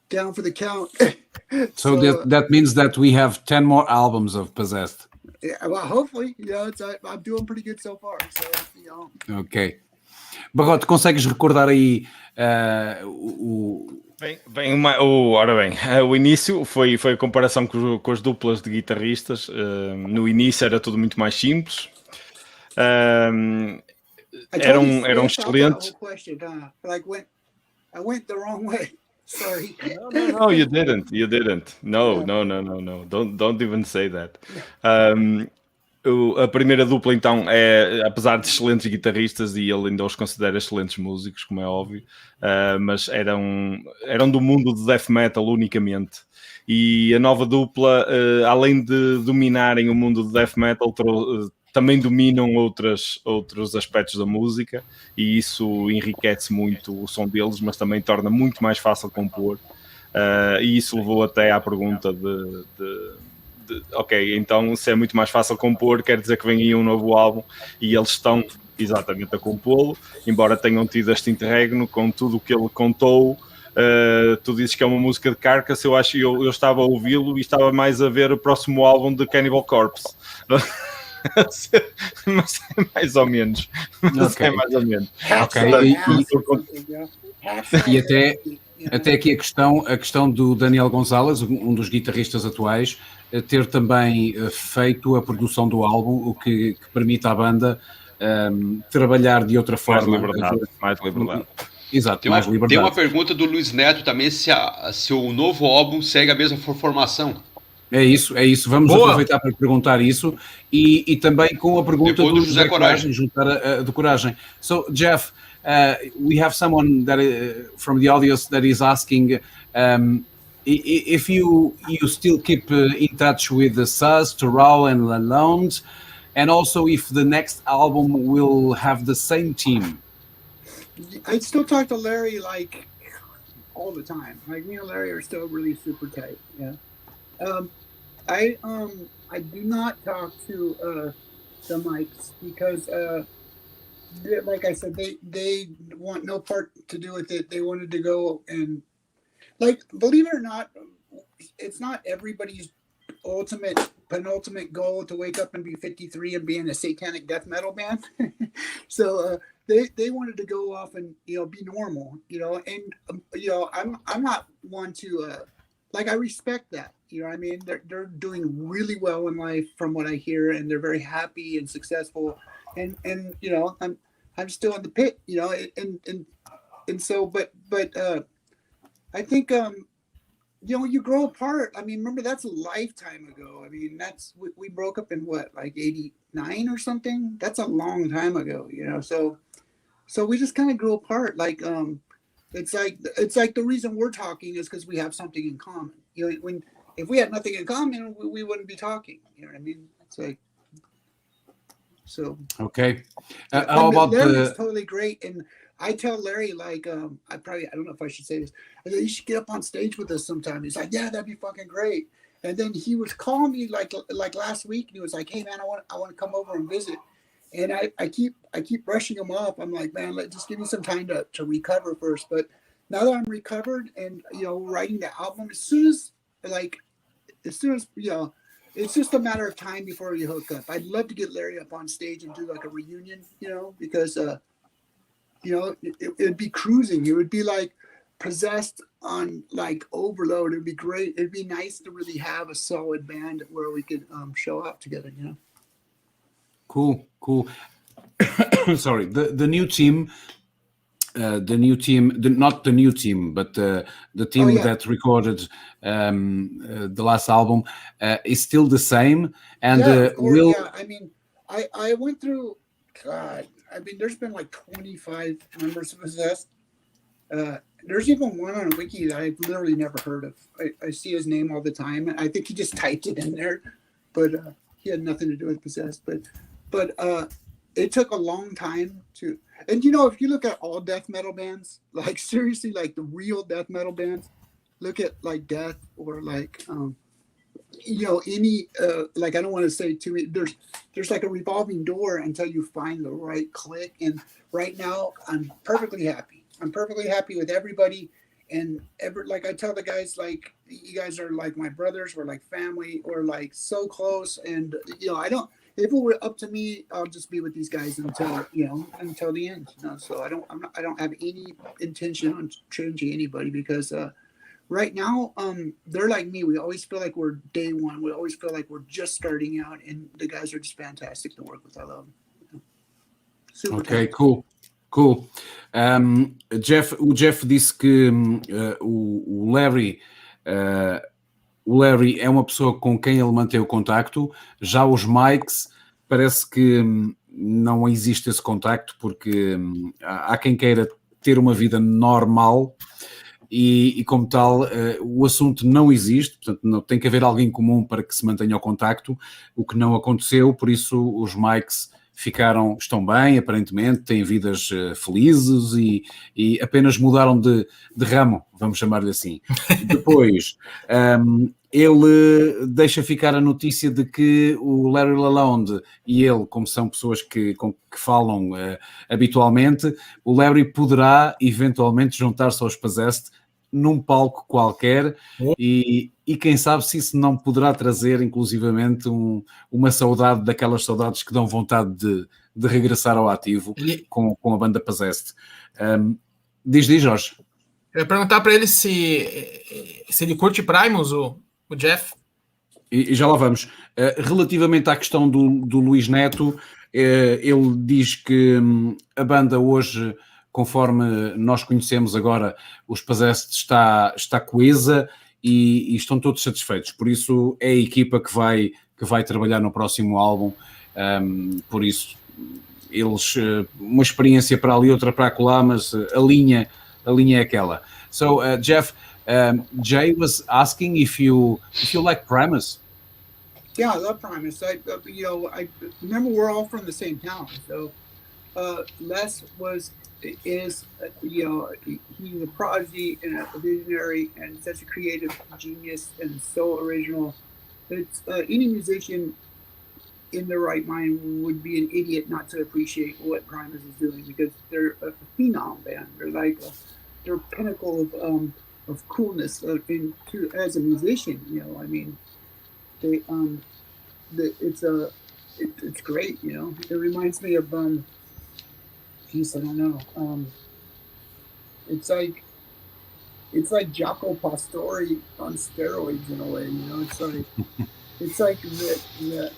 down for the count. So that means that we have 10 more albums of Possessed. Yeah, well, hopefully, I'm doing pretty good so far. So, Ok. Barrote, consegues recordar aí Ora bem, o início foi a comparação com as duplas de guitarristas. No início era tudo muito mais simples. Eram excelentes. I went the wrong way. Sorry. No, you didn't. No. Don't even say that. A primeira dupla, então, apesar de excelentes guitarristas, e ele ainda os considera excelentes músicos, como é óbvio, mas eram do mundo do death metal unicamente. E a nova dupla, além de dominarem o mundo do death metal, também dominam outros aspectos da música, e isso enriquece muito o som deles, mas também torna muito mais fácil compor. E isso levou até à pergunta ok, então se é muito mais fácil compor, quer dizer que vem aí um novo álbum, e eles estão exatamente a compô-lo, embora tenham tido este interregno com tudo o que ele contou. Tu dizes que é uma música de Carcass, eu estava a ouvi-lo e estava mais a ver o próximo álbum de Cannibal Corpse. Mas é mais ou menos. Okay. É mais ou menos. Okay. E até aqui a questão do Daniel Gonzalez, um dos guitarristas atuais, ter também feito a produção do álbum, o que permite à banda trabalhar de outra forma. Mais liberdade. Exato, mais liberdade. Tem uma pergunta do Luiz Neto também, se o novo álbum segue a mesma formação. É isso. Vamos aproveitar para perguntar isso e também com a pergunta do José Coragem, juntar a do Coragem. So, Jeff, we have someone that from the audience that is asking if you still keep in touch with the Saz, Terral and Lalonde, and also if the next album will have the same team. I still talk to Larry like all the time. Like me and Larry are still really super tight. Yeah. I do not talk to the Mikes because like I said, they want no part to do with it. They wanted to go and, like, believe it or not, it's not everybody's penultimate goal to wake up and be 53 and be in a satanic death metal band. So they wanted to go off and be normal, and I'm not one to like, I respect that. I mean, they're doing really well in life from what I hear, and they're very happy and successful. And I'm still in the pit, you know, and so, but I think, you know, you grow apart. I mean, remember, that's a lifetime ago. I mean, we broke up in what, like 89 or something? That's a long time ago, you know? So we just kind of grew apart. Like, it's like the reason we're talking is because we have something in common. You know, if we had nothing in common, we wouldn't be talking. You know what I mean? It's like, so. Okay. How about Larry's totally great. And I tell Larry, like, I don't know if I should say this. I said, you should get up on stage with us sometime. He's like, yeah, that'd be fucking great. And then he was calling me like last week, and he was like, hey man, I want to come over and visit. And I keep brushing him off. I'm like, man, just give me some time to recover first. But now that I'm recovered and, you know, writing the album, as soon as you know, it's just a matter of time before we hook up. I'd love to get Larry up on stage and do like a reunion, you know, because you know, it'd be cruising. It would be like Possessed on like overload. It'd be great. It'd be nice to really have a solid band where we could show up together, you know. Cool. Sorry, the new team, not the new team, but the team that recorded the last album is still the same. And I mean, I went through. God, I mean, there's been like 25 members of Possessed. There's even one on a wiki that I've literally never heard of. I see his name all the time, and I think he just typed it in there, but he had nothing to do with Possessed. But it took a long time to. And you know, if you look at all death metal bands, like seriously, like the real death metal bands, look at like Death or like you know, any like, I don't want to say too many. There's like a revolving door until you find the right click. And right now, I'm perfectly happy. I'm perfectly happy with everybody. And like I tell the guys, like, you guys are like my brothers. We're like family. We're like so close. And you know, if it were up to me, I'll just be with these guys until the end. You know, so I don't have any intention on changing anybody, because right now, they're like me. We always feel like we're day one. We always feel like we're just starting out, and the guys are just fantastic to work with. I love them. Super ok, cool. O Jeff disse que o Larry é uma pessoa com quem ele mantém o contacto. Já os Mikes, parece que não existe esse contacto, porque há quem queira ter uma vida normal. E como tal, o assunto não existe, portanto não, tem que haver alguém comum para que se mantenha o contacto, o que não aconteceu. Por isso os Mikes estão bem, aparentemente, têm vidas felizes e apenas mudaram de ramo, vamos chamar-lhe assim. Depois, ele deixa ficar a notícia de que o Larry Lalonde e ele, como são pessoas que falam habitualmente, o Larry poderá eventualmente juntar-se aos Possessed num palco qualquer e quem sabe se isso não poderá trazer inclusivamente uma saudade, daquelas saudades que dão vontade de regressar ao ativo com a banda Possessed. Diz, Jorge. Eu ia perguntar para ele se ele curte Primus, o Jeff. E já lá vamos. Relativamente à questão do Luís Neto, ele diz que a banda hoje, conforme nós conhecemos agora, os Possessed está coesa e estão todos satisfeitos. Por isso é a equipa que vai trabalhar no próximo álbum. Por isso, eles, uma experiência para ali, outra para acolá, mas a linha é aquela. So, Jeff, Jay was asking if you like Primus. Yeah, I love Primus. I remember we're all from the same town. So Les is he's a prodigy and a visionary and such a creative genius and so original. It's any musician in their right mind would be an idiot not to appreciate what Primus is doing, because they're a phenom band. They're like they're a pinnacle of coolness as a musician. You know, I mean, it's great. You know, it reminds me of geez, I don't know. It's like Jaco Pastori on steroids in a way. You know, it's like the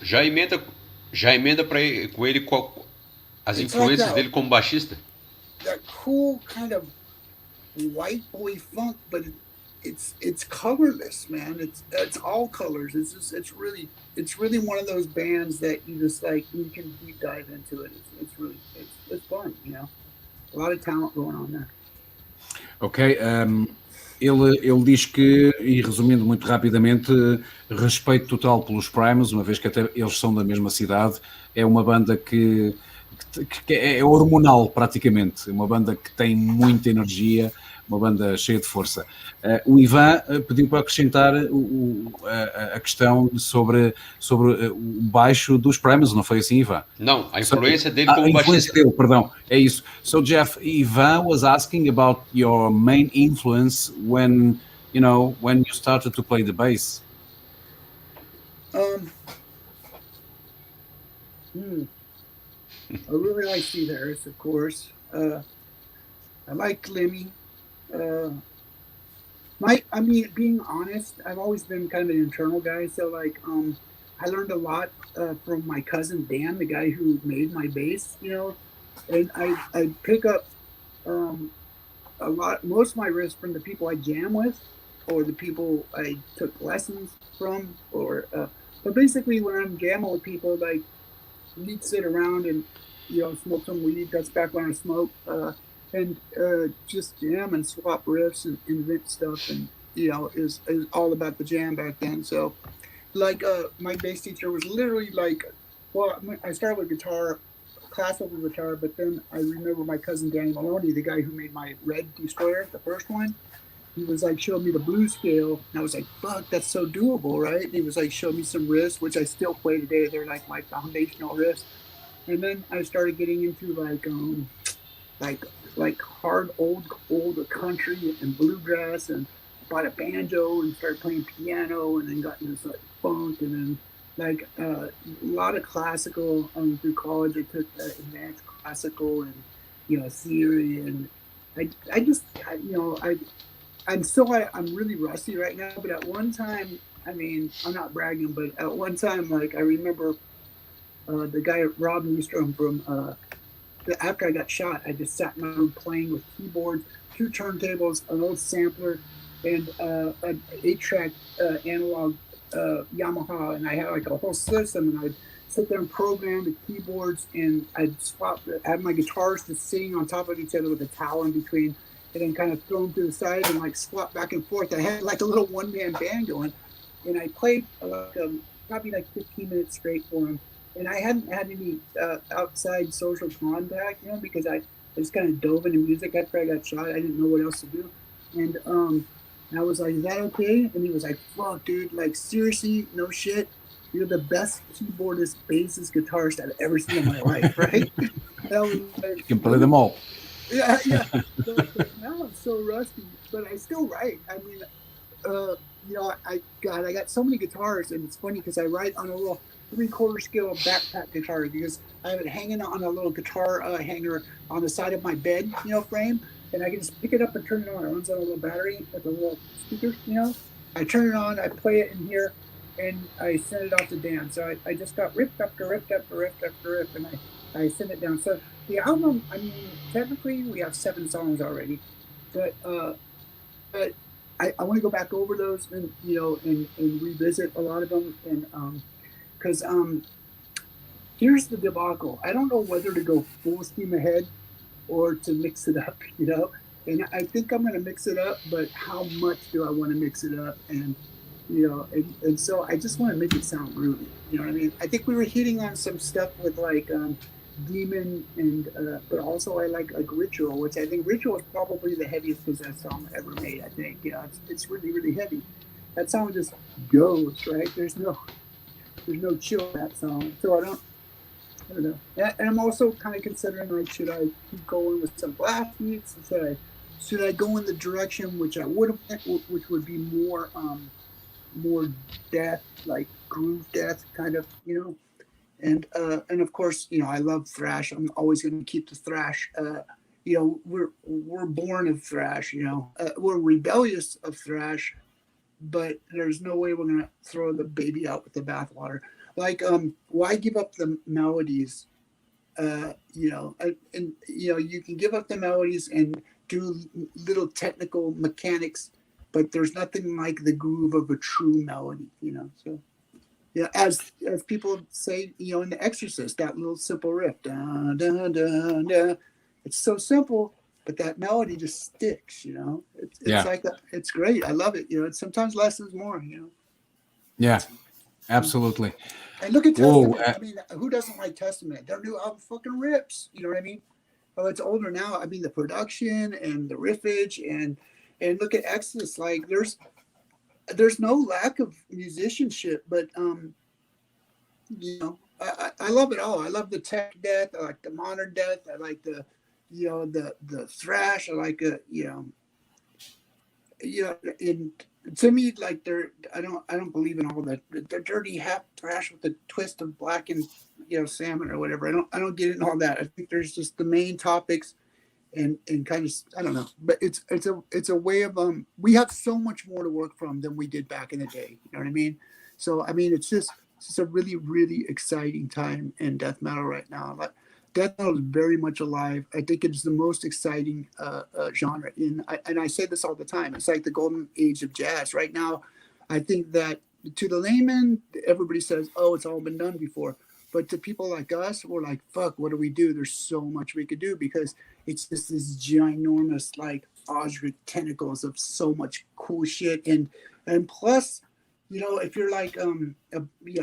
Já emenda com ele As influências dele como baixista? That cool kind of white boy funk, but it's colorless, man. It's all colors. It's really one of those bands that you just like, you can deep dive into it. It's fun, you know. A lot of talent going on there. Ok, ele diz que, e resumindo muito rapidamente, respeito total pelos Primus, uma vez que até eles são da mesma cidade. É uma banda que é hormonal praticamente, é uma banda que tem muita energia, uma banda cheia de força. O Ivan pediu para acrescentar a questão sobre o baixo dos Primus, não foi assim, Ivan? Não, a influência dele como baixista. A influência dele, perdão, é isso. So Jeff, Ivan was asking about your main influence when you started to play the bass. I really like Steve Harris, of course. I like Lemmy. Being honest, I've always been kind of an internal guy. So like, I learned a lot from my cousin Dan, the guy who made my bass, you know, and I pick up most of my riffs from the people I jam with, or the people I took lessons from, but basically when I'm jamming with people, like, we'd sit around and, you know, smoke some weed. That's back when I smoked. And just jam and swap riffs and invent stuff, and you know, is all about the jam back then. So, like, my bass teacher was literally like, well, I started with guitar, classical guitar, but then I remember my cousin Danny Maloney, the guy who made my Red Destroyer, the first one. He was like showing me the blues scale, and I was like, fuck, that's so doable, right? And he was like, show me some riffs, which I still play today. They're like my foundational riffs. And then I started getting into like hard old country and bluegrass, and bought a banjo and started playing piano, and then got into like funk, and then like a lot of classical. Through college I took advanced classical and, you know, theory, and I'm really rusty right now, but at one time, I mean, I'm not bragging, but at one time, like, I remember the guy Rob Nystrom from after I got shot, I just sat in my room playing with keyboards, 2 turntables, an old sampler, and an 8-track analog Yamaha, and I had like a whole system, and I'd sit there and program the keyboards, and I'd have my guitars just sitting on top of each other with a towel in between, and then kind of throw them to the side and like swap back and forth. I had like a little one-man band going, and I played probably like 15 minutes straight for him. And I hadn't had any outside social contact, you know, because I just kind of dove into music after I got shot. I didn't know what else to do. And I was like, is that okay? And he was like, fuck, dude, like, seriously, no shit. You're the best keyboardist, bassist, guitarist I've ever seen in my life, right? That was like, you can play them all. Yeah. So now I'm so rusty, but I still write. I mean, you know, I got so many guitars, and it's funny because I write on a little 3/4 scale backpack guitar, because I have it hanging on a little guitar hanger on the side of my bed, you know, frame, and I can just pick it up and turn it on. It runs on a little battery with a little speaker, you know. I turn it on, I play it in here, and I send it off to Dan. So I just got riff after riff after riff after riff, and I send it down. So the album, I mean, technically we have 7 songs already, but I want to go back over those and, you know, and revisit a lot of them, and because here's the debacle. I don't know whether to go full steam ahead or to mix it up, you know. And I think I'm going to mix it up, but how much do I want to mix it up? And, you know, and so I just want to make it sound groovy. You know what I mean? I think we were hitting on some stuff with like Demon, and but also I like Ritual, which I think Ritual is probably the heaviest possessed song ever made. I think, you know, it's really, really heavy. That song just goes, right? There's no chill in that song. So I don't know. And I'm also kind of considering, like, should I keep going with some blast beats? Should I go in the direction which I would have went, which would be more death, like groove death kind of, you know? And of course, you know, I love thrash. I'm always going to keep the thrash. You know, we're born of thrash, you know. We're rebellious of thrash, but there's no way we're going to throw the baby out with the bathwater. Like, why give up the melodies and you can give up the melodies and do little technical mechanics, but there's nothing like the groove of a true melody, So, yeah, as people say, in The Exorcist, that little simple riff, da, da, da, da. It's so simple, but that melody just sticks. It's great. I love it. It's sometimes less is more. Yeah, absolutely. And look at Testament. I mean, who doesn't like Testament? Their new album fucking rips. You know what I mean? Oh, it's older now. I mean, the production and the riffage and look at Exodus. Like, there's no lack of musicianship, but I love it all. I love the tech death. I like the modern death. I like the thrash. I like and to me, like I don't believe in all that the dirty half thrash with the twist of black and salmon or whatever. I don't get into all that. I think there's just the main topics and kind of, I don't know, but it's a way of we have so much more to work from than we did back in the day. You know what I mean? So I mean, it's just a really, really exciting time in death metal right now. Like, death metal is very much alive. I think it's the most exciting genre. And I say this all the time. It's like the golden age of jazz right now. I think that to the layman, everybody says, "Oh, it's all been done before." But to people like us, we're like, "Fuck, what do we do?" There's so much we could do because it's just this ginormous, like, Osric tentacles of so much cool shit. And plus, if you're like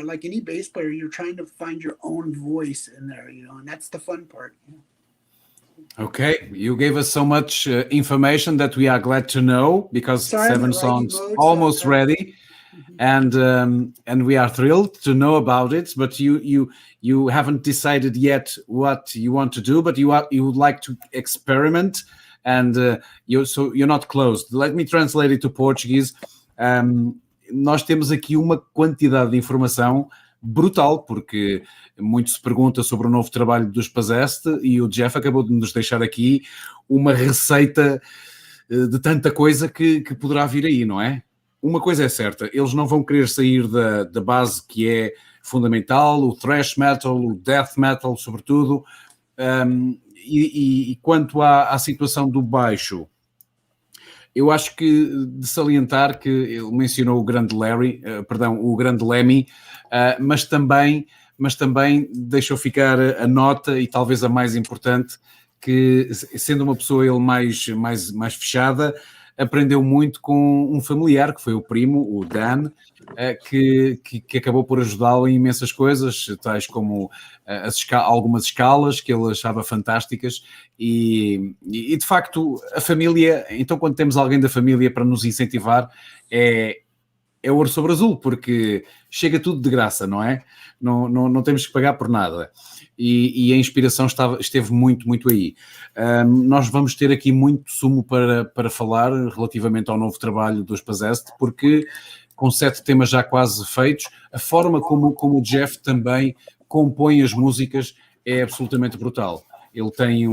like any bass player, you're trying to find your own voice in there, and that's the fun part. Okay, you gave us so much information that we are glad to know, because 7 songs almost ready, and we are thrilled to know about it. But you haven't decided yet what you want to do, but you would like to experiment, and you're not closed. Let me translate it to Portuguese. Nós temos aqui uma quantidade de informação brutal, porque muito se pergunta sobre o novo trabalho dos Possessed, e o Jeff acabou de nos deixar aqui uma receita de tanta coisa que poderá vir aí, não é? Uma coisa é certa, eles não vão querer sair da base que é fundamental, o thrash metal, o death metal, sobretudo, e quanto à situação do baixo, eu acho que de salientar que ele mencionou o grande Lemmy, mas também deixou ficar a nota, e talvez a mais importante, que sendo uma pessoa ele mais fechada, aprendeu muito com um familiar, que foi o primo, o Dan, que acabou por ajudá-lo em imensas coisas, tais como algumas escalas que ele achava fantásticas, e de facto a família, então quando temos alguém da família para nos incentivar, é ouro sobre azul, porque chega tudo de graça, não é? Não temos que pagar por nada. E a inspiração esteve muito, muito aí. Nós vamos ter aqui muito sumo para falar relativamente ao novo trabalho dos Possessed, porque com 7 temas já quase feitos, a forma como o Jeff também compõe as músicas é absolutamente brutal. Ele tem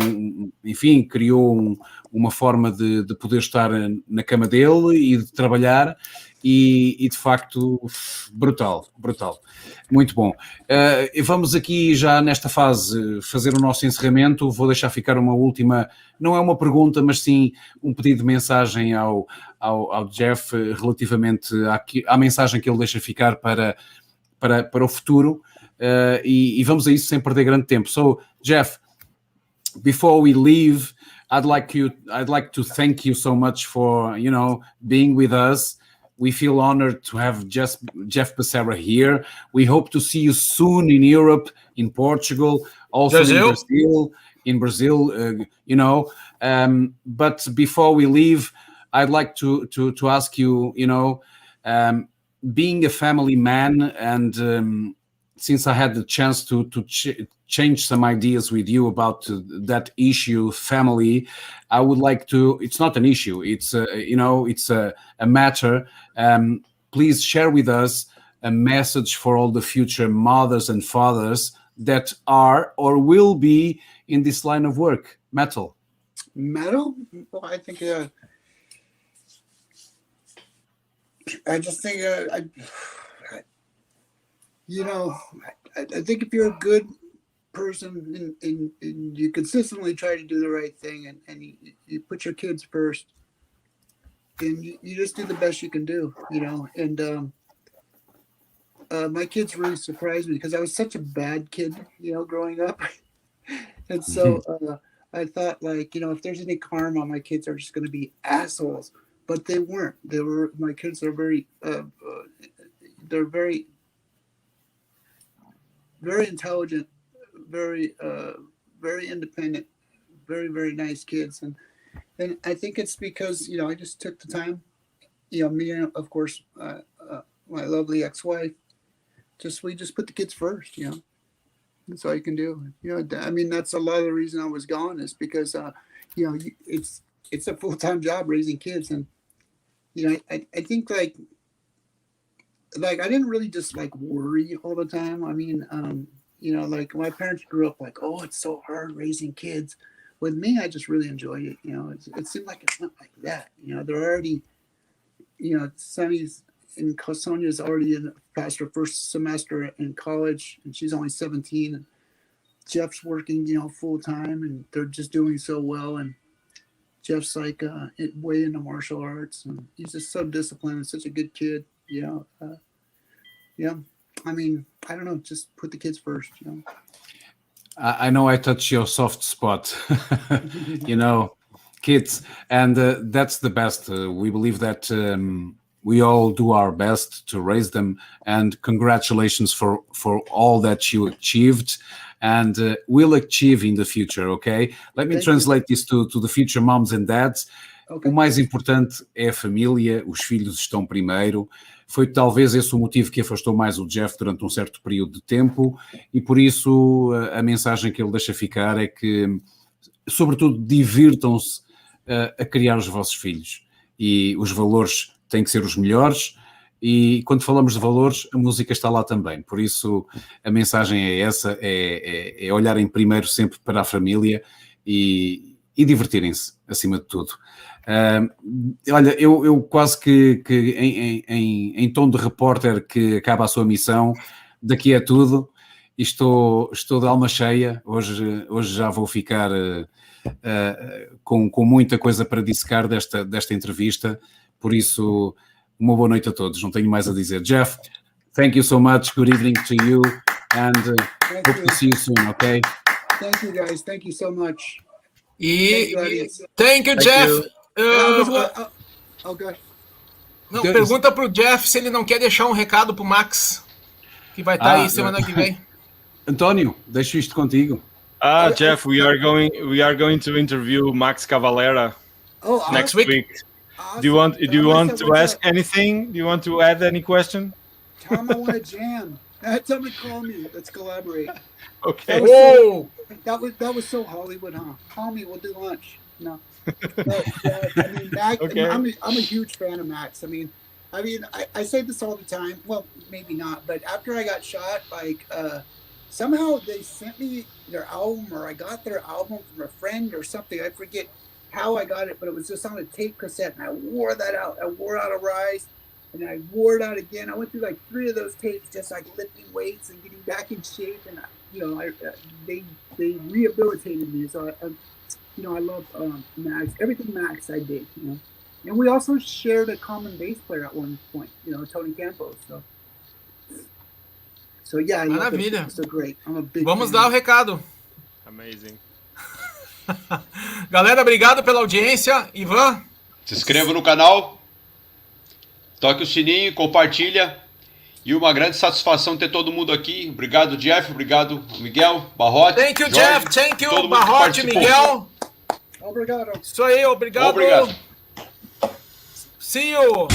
criou uma forma de poder estar na cama dele e de trabalhar, e de facto brutal. Muito bom. Vamos aqui já nesta fase fazer o nosso encerramento. Vou deixar ficar uma última, não é uma pergunta, mas sim um pedido de mensagem ao Jeff relativamente à mensagem que ele deixa ficar para o futuro, e vamos a isso sem perder grande tempo. So, Jeff, before we leave, I'd like to thank you so much for being with us. We feel honored to have Jeff Becerra here. We hope to see you soon in Europe, in Portugal, also in Brazil. But before we leave, I'd like to ask you, being a family man, and since I had the chance to change some ideas with you about that issue, family, I would like to. It's not an issue. It's a matter. Please share with us a message for all the future mothers and fathers that are or will be in this line of work, metal. Metal? Well, I think. I just think. I think if you're a good person, and you consistently try to do the right thing, and you put your kids first, and you just do the best you can do, you know. And my kids really surprised me because I was such a bad kid, you know, growing up. And so I thought, like, you know, if there's any karma, my kids are just going to be assholes. But they weren't. My kids are very, they're very, very intelligent, very, very independent, very, very nice kids. And I think it's because, you know, I just took the time, you know, me and, of course, my lovely ex-wife, we just put the kids first, you know. That's all you can do. You know, I mean, that's a lot of the reason I was gone is because, you know, it's a full-time job raising kids. And, you know, I think like I didn't really just like worry all the time. I mean, you know, like my parents grew up like, oh, it's so hard raising kids. With me, I just really enjoyed it. You know, it seemed like it's not like that. You know, they're already, you know, Sonny's and Sonia's already past her first semester in college, and she's only 17. And Jeff's working, you know, full time, and they're just doing so well. And Jeff's like way into martial arts, and he's just so disciplined and such a good kid. You know, yeah. I mean, I don't know, just put the kids first. You know. I know I touch your soft spot, you know, kids, and that's the best. We believe that. We all do our best to raise them, and congratulations for all that you achieved and will achieve in the future, okay? Let me translate this to the future moms and dads. Okay. O mais importante é a família, os filhos estão primeiro. Foi talvez esse o motivo que afastou mais o Jeff durante um certo período de tempo, e por isso a mensagem que ele deixa ficar é que, sobretudo, divirtam-se a criar os vossos filhos, e os valores têm que ser os melhores, e quando falamos de valores, a música está lá também. Por isso, a mensagem é essa, é olharem primeiro sempre para a família e divertirem-se, acima de tudo. Olha, eu quase que em tom de repórter que acaba a sua missão, daqui é tudo, e estou de alma cheia. Hoje já vou ficar com muita coisa para dissecar desta entrevista. Por isso, uma boa noite a todos. Não tenho mais a dizer. Jeff, thank you so much. Good evening to you. And hope to see you soon, okay? Thank you, guys. Thank you so much. Thank you, Jeff. Okay. Não, pergunta pro Jeff se ele não quer deixar um recado pro Max, que vai estar aí semana que vem. António, deixo isto contigo. Jeff, we are going to interview Max Cavalera next week. Awesome. Do you want to ask anything? Do you want to add any question? Tell him I want to jam. Tell him to call me. Let's collaborate. Okay. That was so Hollywood, huh? Call me. We'll do lunch. No. But, I mean, Max, okay. I'm a huge fan of Max. I mean, I say this all the time. Well, maybe not. But after I got shot, like somehow they sent me their album, or I got their album from a friend or something. I forget how I got it, but it was just on a tape cassette, and I wore that out. I wore out a Rise, and I wore it out again. I went through like 3 of those tapes, just like lifting weights and getting back in shape. And they rehabilitated me. So I love Max. Everything Max I did, you know. And we also shared a common bass player at one point, you know, Tony Campos. So yeah, maravilha. So great. I'm a big Vamos fan. dar o recado. Amazing. Galera, obrigado pela audiência. Ivan, se inscreva no canal, toque o sininho, compartilha, e uma grande satisfação ter todo mundo aqui. Obrigado, Jeff, obrigado, Miguel, Barrote. Thank you, Jorge, Jeff, thank you, Barrote, Miguel. Obrigado. Isso aí, obrigado. Obrigado. See you.